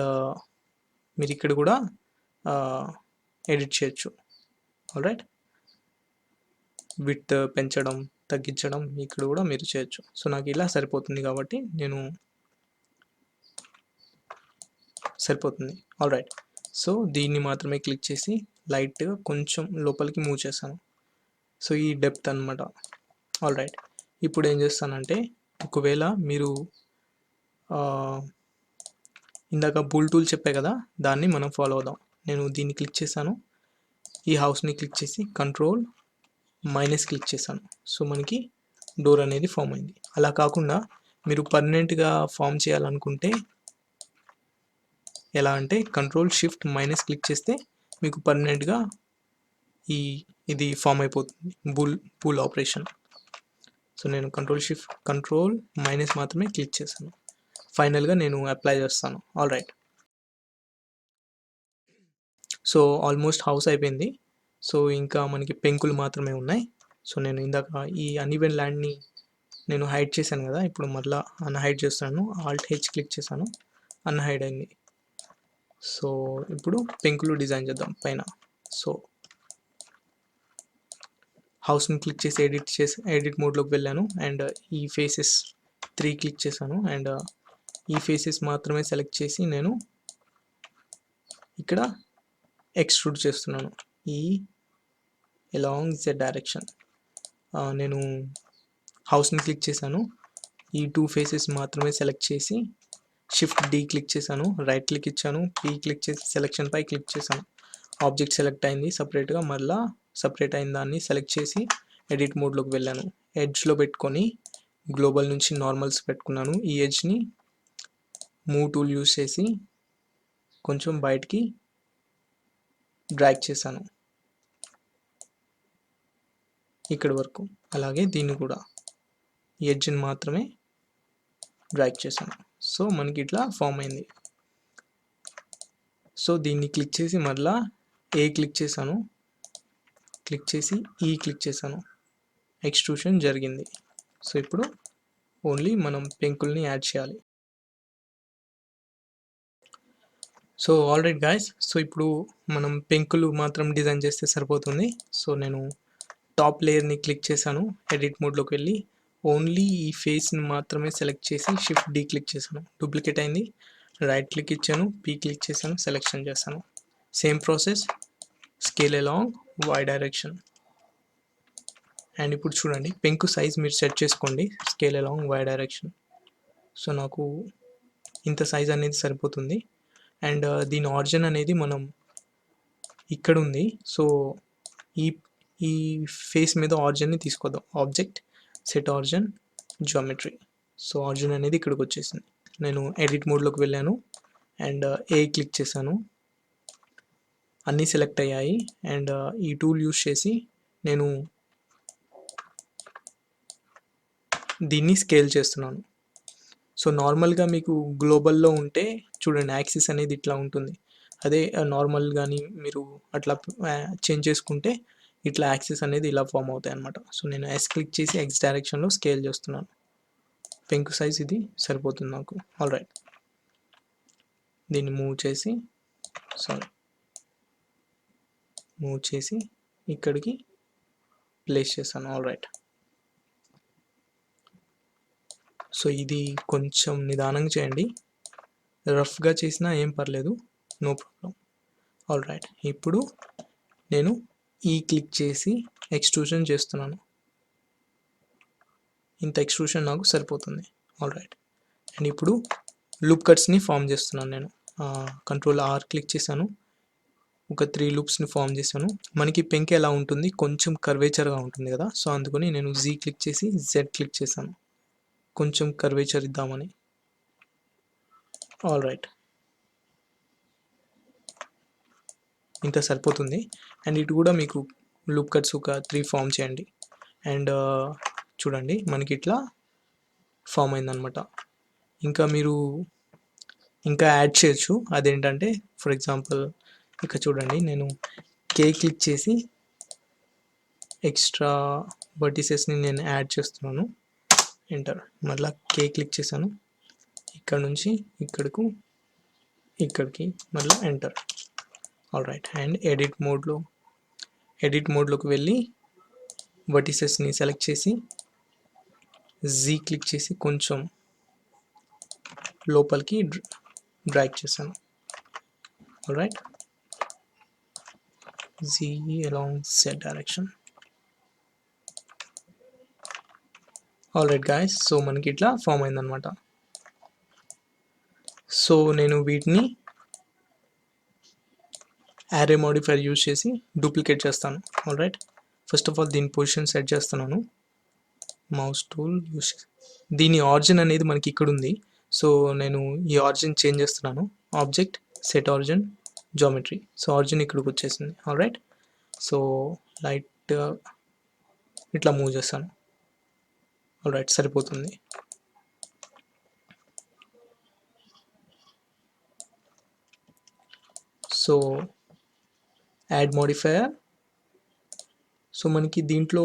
S1: మీరు ఇక్కడ కూడా ఎడిట్ చేయొచ్చు. ఆల్రైట్, విడ్త్ పెంచడం తగ్గించడం ఇక్కడ కూడా మీరు చేయొచ్చు. సో నాకు ఇలా సరిపోతుంది కాబట్టి నేను సరిపోతుంది. ఆల్రైట్, సో దీన్ని మాత్రమే క్లిక్ చేసి లైట్గా కొంచెం లోపలికి మూవ్ చేస్తాను. సో ఈ డెప్త్ అనమాట. ఆల్రైట్, ఇప్పుడు ఏం చేస్తానంటే ఒకవేళ మీరు ఇందాక బుల్ టూల్ చెప్పే కదా, దాన్ని మనం ఫాలో అవుదాం. నేను దీన్ని క్లిక్ చేశాను, ఈ హౌస్ని క్లిక్ చేసి కంట్రోల్ మైనస్ క్లిక్ చేశాను. సో మనకి డోర్ అనేది ఫామ్ అయింది. అలా కాకుండా మీరు పర్మనెంట్గా ఫామ్ చేయాలనుకుంటే ఎలా అంటే కంట్రోల్ షిఫ్ట్ మైనస్ క్లిక్ చేస్తే మీకు పర్మనెంట్గా ఇది ఫామ్ అయిపోతుంది, పూల్ ఆపరేషన్. సో నేను కంట్రోల్ మైనస్ మాత్రమే క్లిక్ చేశాను. ఫైనల్గా నేను అప్లై చేస్తాను. ఆల్రైట్, సో ఆల్మోస్ట్ హౌస్ అయిపోయింది. సో ఇంకా మనకి పెంకులు మాత్రమే ఉన్నాయి. సో నేను ఇందాక ఈ అన్ఈవెన్ ల్యాండ్ని నేను హైడ్ చేశాను కదా, ఇప్పుడు మళ్ళీ అన్హైడ్ చేస్తాను. ఆల్ట్ హెచ్ క్లిక్ చేశాను, అన్హైడ్ అయింది. సో ఇప్పుడు పెంకులు డిజైన్ చేద్దాం పైన. సో హౌస్ని క్లిక్ చేసి ఎడిట్ మోడ్లోకి వెళ్ళాను అండ్ ఈ ఫేసెస్ 3 క్లిక్ చేశాను అండ్ ఈ ఫేసెస్ మాత్రమే సెలెక్ట్ చేసి నేను ఇక్కడ ఎక్స్ట్రూడ్ చేస్తున్నాను ఈ అలాంగ్ Z డైరెక్షన్. నేను హౌస్ని క్లిక్ చేశాను, ఈ 2 ఫేసెస్ మాత్రమే సెలెక్ట్ చేసి షిఫ్ట్ D క్లిక్ చేశాను, రైట్ క్లిక్ ఇచ్చాను, P క్లిక్ చేసి సెలెక్షన్ పై క్లిక్ చేశాను. ఆబ్జెక్ట్ సెలెక్ట్ అయింది సపరేట్గా. మళ్ళీ సపరేట్ అయిన దాన్ని సెలెక్ట్ చేసి ఎడిట్ మోడ్లోకి వెళ్ళాను, ఎడ్జ్లో పెట్టుకొని గ్లోబల్ నుంచి నార్మల్స్ పెట్టుకున్నాను. ఈ ఎడ్జ్ని మూవ్ టూల్ యూస్ చేసి కొంచెం బయటికి డ్రాగ్ చేశాను ఇక్కడి వరకు. అలాగే దీన్ని కూడా ఈ ఎడ్జ్ని మాత్రమే డ్రాగ్ చేశాను. సో మనకి ఇట్లా ఫామ్ అయింది. సో దీన్ని క్లిక్ చేసి మళ్ళీ ఏ క్లిక్ చేశాను, క్లిక్ చేసి ఈ క్లిక్ చేశాను, ఎక్స్ట్రూషన్ జరిగింది. సో ఇప్పుడు ఓన్లీ మనం పెంకుల్ని యాడ్ చేయాలి. సో ఆల్రైట్ గాయస్, సో ఇప్పుడు మనం పెంకులు మాత్రం డిజైన్ చేస్తే సరిపోతుంది. సో నేను టాప్ లేయర్ని క్లిక్ చేశాను, ఎడిట్ మోడ్లోకి వెళ్ళి ఓన్లీ ఈ ఫేస్ని మాత్రమే సెలెక్ట్ చేసి షిఫ్ట్ D క్లిక్ చేశాను, డూప్లికేట్ అయింది. రైట్ క్లిక్ ఇచ్చాను, P క్లిక్ చేశాను, సెలెక్షన్ చేశాను. Same process, scale along Y direction. And ఇప్పుడు చూడండి పెంకు సైజ్ మీరు సెట్ చేసుకోండి, scale along Y direction. So నాకు ఇంత సైజ్ అనేది సరిపోతుంది. అండ్ దీని ఆరిజిన్ అనేది మనం ఇక్కడ ఉంది. సో ఈ ఫేస్ మీద ఆరిజిన్ని తీసుకొద్దాం, object set origin geometry. So origin అనేది ఇక్కడికి వచ్చేసింది. నేను ఎడిట్ మోడ్లోకి వెళ్ళాను అండ్ ఏ క్లిక్ చేశాను, అన్నీ సెలెక్ట్ అయ్యాయి. అండ్ ఈ టూల్ యూస్ చేసి నేను దీన్ని స్కేల్ చేస్తున్నాను. సో నార్మల్గా మీకు గ్లోబల్లో ఉంటే చూడండి యాక్సిస్ అనేది ఇట్లా ఉంటుంది. అదే నార్మల్ కానీ మీరు అట్లా చేంజ్ చేసుకుంటే ఇట్లా యాక్సిస్ అనేది ఇలా ఫామ్ అవుతాయి అన్నమాట. సో నేను ఎస్ క్లిక్ చేసి ఎక్స్ డైరెక్షన్లో స్కేల్ చేస్తున్నాను. పెంకు సైజ్ ఇది సరిపోతుంది నాకు. ఆల్రైట్, దీన్ని మూవ్ చేసి ఇక్కడికి ప్లేస్ చేశాను. ఆల్రైట్, సో ఇది కొంచెం నిదానంగా చేయండి, రఫ్గా చేసినా ఏం పర్లేదు, నో ప్రాబ్లం. ఆల్రైట్, ఇప్పుడు నేను ఈ క్లిక్ చేసి ఎక్స్ట్రూషన్ చేస్తున్నాను. ఇంత ఎక్స్ట్రూషన్ నాకు సరిపోతుంది. ఆల్రైట్, అండ్ ఇప్పుడు లూప్ కట్స్ని ఫామ్ చేస్తున్నాను. నేను కంట్రోల్ R క్లిక్ చేశాను, ఒక 3 లూప్స్ని ఫామ్ చేశాను. మనకి పెంక్ ఎలా ఉంటుంది, కొంచెం కర్వేచర్గా ఉంటుంది కదా, సో అందుకని నేను Z క్లిక్ చేసి Z క్లిక్ చేశాను, కొంచెం కర్వేచర్ ఇద్దామని. ఆల్రైట్, ఇంత సరిపోతుంది. అండ్ ఇటు కూడా మీకు లూప్ కట్స్ ఒక 3 ఫామ్ చేయండి. అండ్ చూడండి మనకి ఇట్లా ఫామ్ అయిందనమాట. ఇంకా మీరు ఇంకా యాడ్ చేయొచ్చు. అదేంటంటే ఫర్ ఎగ్జాంపుల్ ఇక్కడ చూడండి, నేను K క్లిక్ చేసి ఎక్స్ట్రా వర్టిసెస్ని నేను యాడ్ చేస్తున్నాను. ఎంటర్, మళ్ళీ K క్లిక్ చేశాను, ఇక్కడ నుంచి ఇక్కడకు ఇక్కడికి మళ్ళీ ఎంటర్. ఆల్రైట్, అండ్ ఎడిట్ మోడ్లోకి వెళ్ళి వర్టిసెస్ని సెలెక్ట్ చేసి జీ క్లిక్ చేసి కొంచెం లోపలికి డ్రాగ్ చేశాను. Alright, G along Z direction. Alright guys, so మనకి ఇట్లా ఫామ్ అయిందనమాట. సో నేను వీటిని యారే మోడిఫైర్ యూజ్ చేసి డూప్లికేట్ చేస్తాను. ఆల్రైట్, ఫస్ట్ ఆఫ్ ఆల్ దీని పొజిషన్ సెట్ చేస్తున్నాను. మౌస్ టూల్ యూస్, దీని ఆరిజిన్ అనేది మనకి ఇక్కడ ఉంది. సో నేను ఈ ఆరిజిన్ చేంజ్ చేస్తున్నాను. Object, set origin, geometry. So origin ఇక్కడికి వచ్చేసింది. ఆల్రైట్, సో లైట్ ఇట్లా మూవ్ చేస్తాను. ఆల్రైట్, సరిపోతుంది. So add modifier. సో మనకి దీంట్లో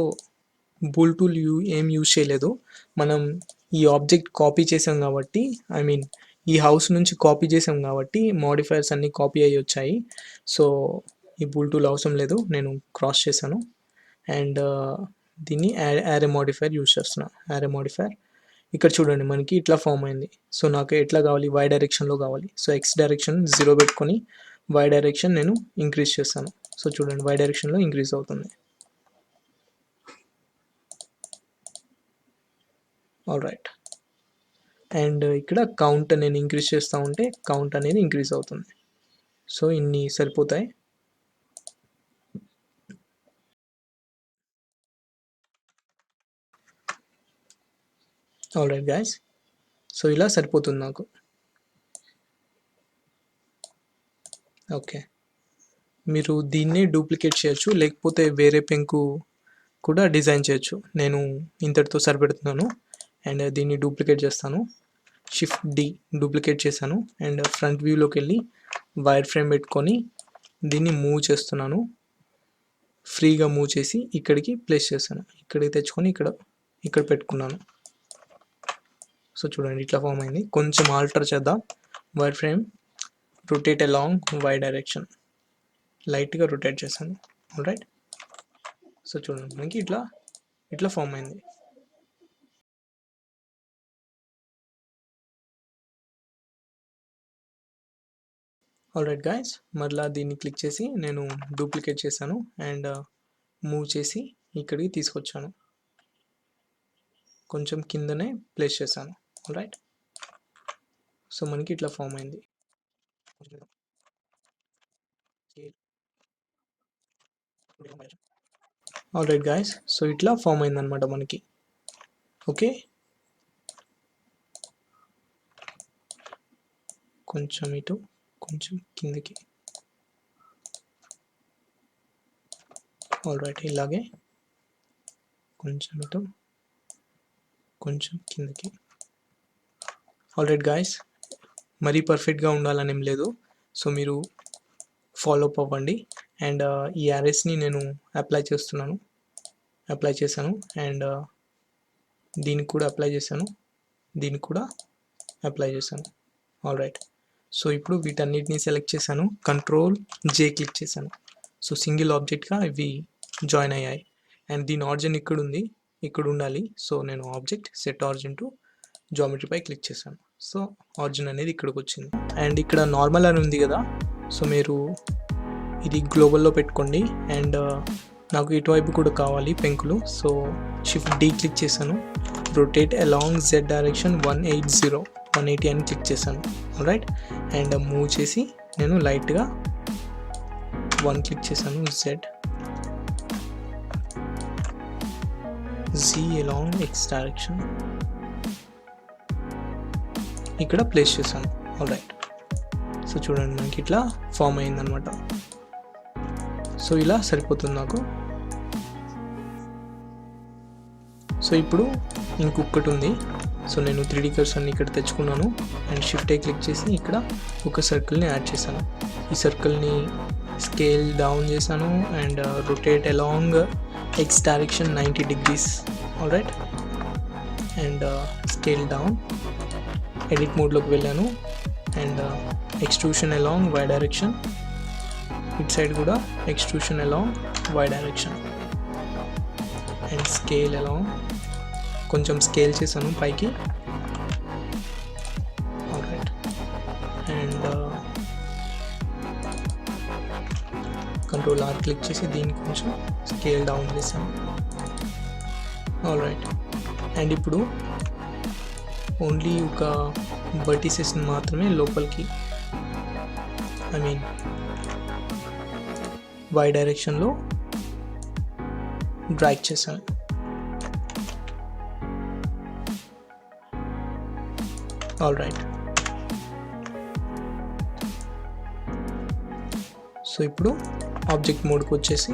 S1: బూల్ టూల్ ఏం యూజ్ చేయలేదు. మనం ఈ ఆబ్జెక్ట్ కాపీ చేసాం కాబట్టి, ఐ మీన్ ఈ హౌస్ నుంచి కాపీ చేసాం కాబట్టి మోడిఫైయర్స్ అన్నీ కాపీ అయ్యి వచ్చాయి. సో ఈ బూల్ టూల్ అవసరం లేదు, నేను క్రాస్ చేశాను. అండ్ దీన్ని యారే మోడిఫైర్ యూజ్ చేస్తున్నా. యారే మోడిఫైర్ ఇక్కడ చూడండి మనకి ఇట్లా ఫామ్ అయింది. సో నాకు ఎట్లా కావాలి, వై డైరెక్షన్లో కావాలి. సో ఎక్స్ డైరెక్షన్ 0 పెట్టుకొని వై డైరెక్షన్ నేను ఇంక్రీజ్ చేస్తాను. సో చూడండి వై డైరెక్షన్లో ఇంక్రీజ్ అవుతుంది. ఆల్రైట్, అండ్ ఇక్కడ కౌంట్ నేను ఇంక్రీజ్ చేస్తూ ఉంటే కౌంట్ అనేది ఇంక్రీజ్ అవుతుంది. సో ఇన్ని సరిపోతాయి. ఆల్రైట్ గైస్, సో ఇలా సరిపోతుంది నాకు. ఓకే, మీరు దీన్నే డూప్లికేట్ చేయొచ్చు, లేకపోతే వేరే పెంకు కూడా డిజైన్ చేయొచ్చు. నేను ఇంతటితో సరిపెడుతున్నాను అండ్ దీన్ని డూప్లికేట్ చేస్తాను. షిఫ్ట్ డి డూప్లికేట్ చేశాను అండ్ ఫ్రంట్ వ్యూలోకి వెళ్ళి వైర్ ఫ్రేమ్ పెట్టుకొని దీన్ని మూవ్ చేస్తున్నాను. ఫ్రీగా మూవ్ చేసి ఇక్కడికి ప్లేస్ చేశాను. ఇక్కడికి తెచ్చుకొని ఇక్కడ పెట్టుకున్నాను. సో చూడండి ఇట్లా ఫామ్ అయింది. కొంచెం ఆల్టర్ చేద్దాం. Wireframe rotate along Y direction, లైట్గా రొటేట్ చేశాను. ఆల్రైట్, సో చూడండి మనకి ఇట్లా ఫామ్ అయింది. ఆల్రైట్ గైస్, మరలా దీన్ని క్లిక్ చేసి నేను డూప్లికేట్ చేశాను అండ్ మూవ్ చేసి ఇక్కడికి తీసుకొచ్చాను. కొంచెం కిందనే ప్లేస్ చేశాను. ఆల్రైట్, సో మనకి ఇట్లా ఫామ్ అయింది. ఆల్రైట్ గైస్, సో ఇట్లా ఫామ్ అయిందనమాట మనకి. ఓకే, కొంచెం ఇటు కొంచెం కిందకి. ఆల్రైట్, ఇలాగే కొంచెం ఇటు కొంచెం కిందకి. ఆల్రైట్ గైస్, మరీ పర్ఫెక్ట్గా ఉండాలని ఏం లేదు. సో మీరు ఫాలో అప్ అవ్వండి. అండ్ ఈ యారెస్ని నేను అప్లై చేశాను అండ్ దీనికి కూడా అప్లై చేశాను. ఆల్రైట్, సో ఇప్పుడు వీటన్నిటిని సెలెక్ట్ చేశాను. కంట్రోల్ జే క్లిక్ చేశాను. సో సింగిల్ ఆబ్జెక్ట్గా ఇవి జాయిన్ అయ్యాయి అండ్ దీని ఆరిజిన్ ఇక్కడ ఉండాలి. సో నేను ఆబ్జెక్ట్ సెట్ ఆరిజిన్ టు జామెట్రీపై క్లిక్ చేశాను. సో ఆరిజిన్ అనేది ఇక్కడికి వచ్చింది. అండ్ ఇక్కడ నార్మల్ అని ఉంది కదా, సో మీరు ఇది గ్లోబల్లో పెట్టుకోండి. అండ్ నాకు ఇటువైపు కూడా కావాలి పెంకులు. సో షిఫ్ట్ డి క్లిక్ చేశాను. రొటేట్ అలాంగ్ జెడ్ డైరెక్షన్ 180 అని క్లిక్ చేశాను. రైట్, అండ్ మూవ్ చేసి నేను లైట్గా 1 క్లిక్ చేశాను. జీ అలాంగ్ ఎక్స్ డైరెక్షన్ ఇక్కడ ప్లేస్ చేశాను. ఆల్రైట్, సో చూడండి మనకి ఇట్లా ఫామ్ అయిందనమాట. సో ఇలా సరిపోతుంది నాకు. సో ఇప్పుడు ఇంకొకటి ఉంది. సో నేను 3D కర్సర్ని ఇక్కడ తెచ్చుకున్నాను అండ్ షిఫ్ట్ ఏ క్లిక్ చేసి ఇక్కడ ఒక సర్కిల్ని యాడ్ చేశాను. ఈ సర్కిల్ని స్కేల్ డౌన్ చేశాను and rotate along X direction 90 degrees. Alright, and scale down. Edit మోడ్లోకి వెళ్ళాను and extrusion along Y direction, ఇట్ సైడ్ కూడా extrusion along Y direction and scale along, కొంచెం స్కేల్ చేశాను పైకి. Alright, and control R click చేసి దీన్ని కొంచెం స్కేల్ డౌన్ చేశాను. ఆల్రైట్, అండ్ ఇప్పుడు ఓన్లీ ఒక బర్టిసెస్ని మాత్రమే లోపలికి, ఐ మీన్ వై డైరెక్షన్లో డ్రాగ్ చేశాను. ఆల్రైట్, సో ఇప్పుడు ఆబ్జెక్ట్ మోడ్కి వచ్చేసి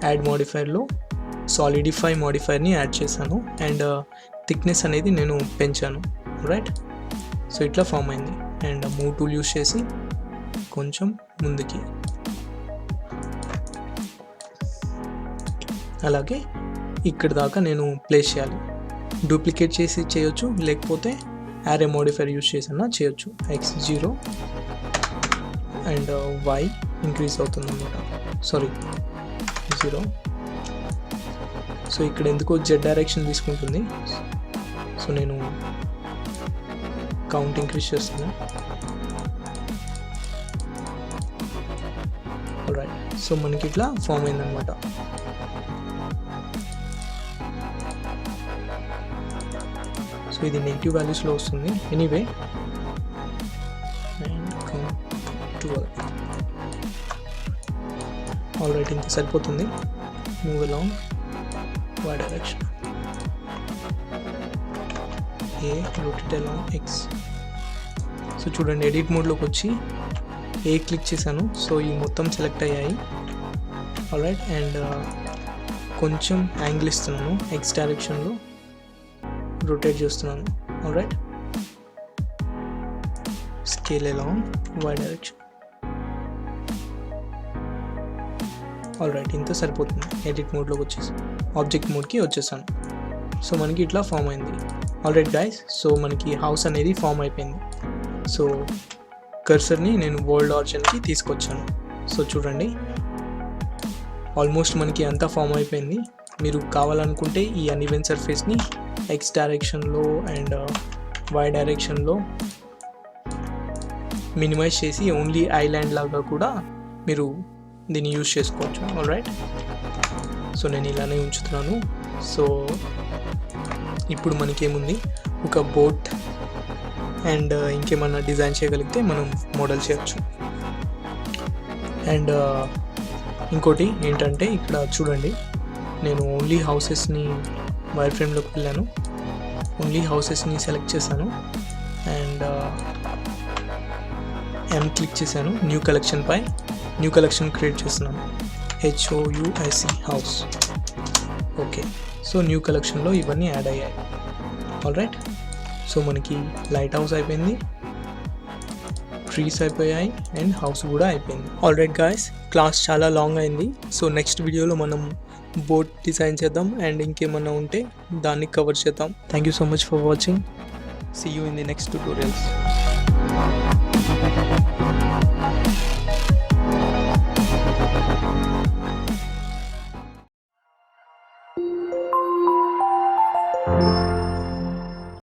S1: యాడ్ మోడిఫైర్లో సాలిడిఫై మోడిఫైర్ని యాడ్ చేశాను అండ్ థిక్నెస్ అనేది నేను పెంచాను. రైట్, సో ఇట్లా ఫామ్ అయింది. అండ్ మూవ్ టూల్ యూస్ చేసి కొంచెం ముందుకి, అలాగే ఇక్కడ దాకా నేను ప్లేస్ చేయాలి. డూప్లికేట్ చేసి చేయొచ్చు, లేకపోతే యారే మోడిఫైర్ యూస్ చేసినా చేయొచ్చు. x0 అండ్ y ఇంక్రీజ్ అవుతుంది అనమాట, సారీ 0. సో ఇక్కడ ఎందుకో z డైరెక్షన్ తీసుకుంటుంది, సో నేను కౌంట్ ఇంక్రీజ్ చేస్తున్నాను. ఆల్రైట్, సో మనకి ఇట్లా ఫామ్ అయిందనమాట. సో ఇది నెగిటివ్ వాల్యూస్లో వస్తుంది. Anyway, and count 12. ఆల్రైట్, ఇంత సరిపోతుంది. Move along Y direction, A rotate along X. So చూడండి, ఎడిట్ మోడ్లోకి వచ్చి ఏ క్లిక్ చేశాను, సో ఈ మొత్తం సెలెక్ట్ అయ్యాయి. ఆల్రైట్, అండ్ కొంచెం యాంగిల్ ఇస్తున్నాను, ఎక్స్ డైరెక్షన్లో రొటేట్ చేస్తున్నాను. Alright, scale along Y direction. Alright, ఇంత సరిపోతుంది. ఎడిట్ మోడ్లోకి వచ్చేసి ఆబ్జెక్ట్ మోడ్కి వచ్చేసాను. సో మనకి ఇట్లా ఫామ్ అయింది. ఆల్రైట్ గైస్, సో మనకి హౌస్ అనేది ఫామ్ అయిపోయింది. సో కర్సర్ని నేను వరల్డ్ ఆరిజిన్కి తీసుకొచ్చాను. సో చూడండి, ఆల్మోస్ట్ మనకి అంతా ఫామ్ అయిపోయింది. మీరు కావాలనుకుంటే ఈ అన్ఈవెన్ సర్ఫేస్ని ఎక్స్ డైరెక్షన్లో అండ్ వై డైరెక్షన్లో మినిమైజ్ చేసి ఓన్లీ ఐలాండ్ లాగా కూడా మీరు దీన్ని యూజ్ చేసుకోవచ్చు. ఆల్రైట్, సో నేను ఇలానే ఉంచుతున్నాను. సో ఇప్పుడు మనకేముంది, ఒక బోట్ అండ్ ఇంకేమన్నా డిజైన్ చేయగలిగితే మనం మోడల్ చేయొచ్చు. అండ్ ఇంకోటి ఏంటంటే, ఇక్కడ చూడండి, నేను ఓన్లీ హౌసెస్ని వైర్ ఫ్రేమ్లోకి వెళ్ళాను, ఓన్లీ హౌసెస్ని సెలెక్ట్ చేశాను అండ్ ఎం క్లిక్ చేశాను. న్యూ కలెక్షన్ పై న్యూ కలెక్షన్ క్రియేట్ చేస్తున్నాను, HOUSE house. Okay, so new కలెక్షన్లో ఇవన్నీ యాడ్ అయ్యాయి. ఆల్రైట్, సో మనకి లైట్ హౌస్ అయిపోయింది, ట్రీస్ అయిపోయాయి అండ్ హౌస్ కూడా అయిపోయింది. ఆల్రైట్ గాయస్, క్లాస్ చాలా లాంగ్ అయింది. సో నెక్స్ట్ వీడియోలో మనం బోట్ డిజైన్ చేద్దాం అండ్ ఇంకేమన్నా ఉంటే దాన్ని కవర్ చేద్దాం. Thank you so much for watching. See you in the next tutorials.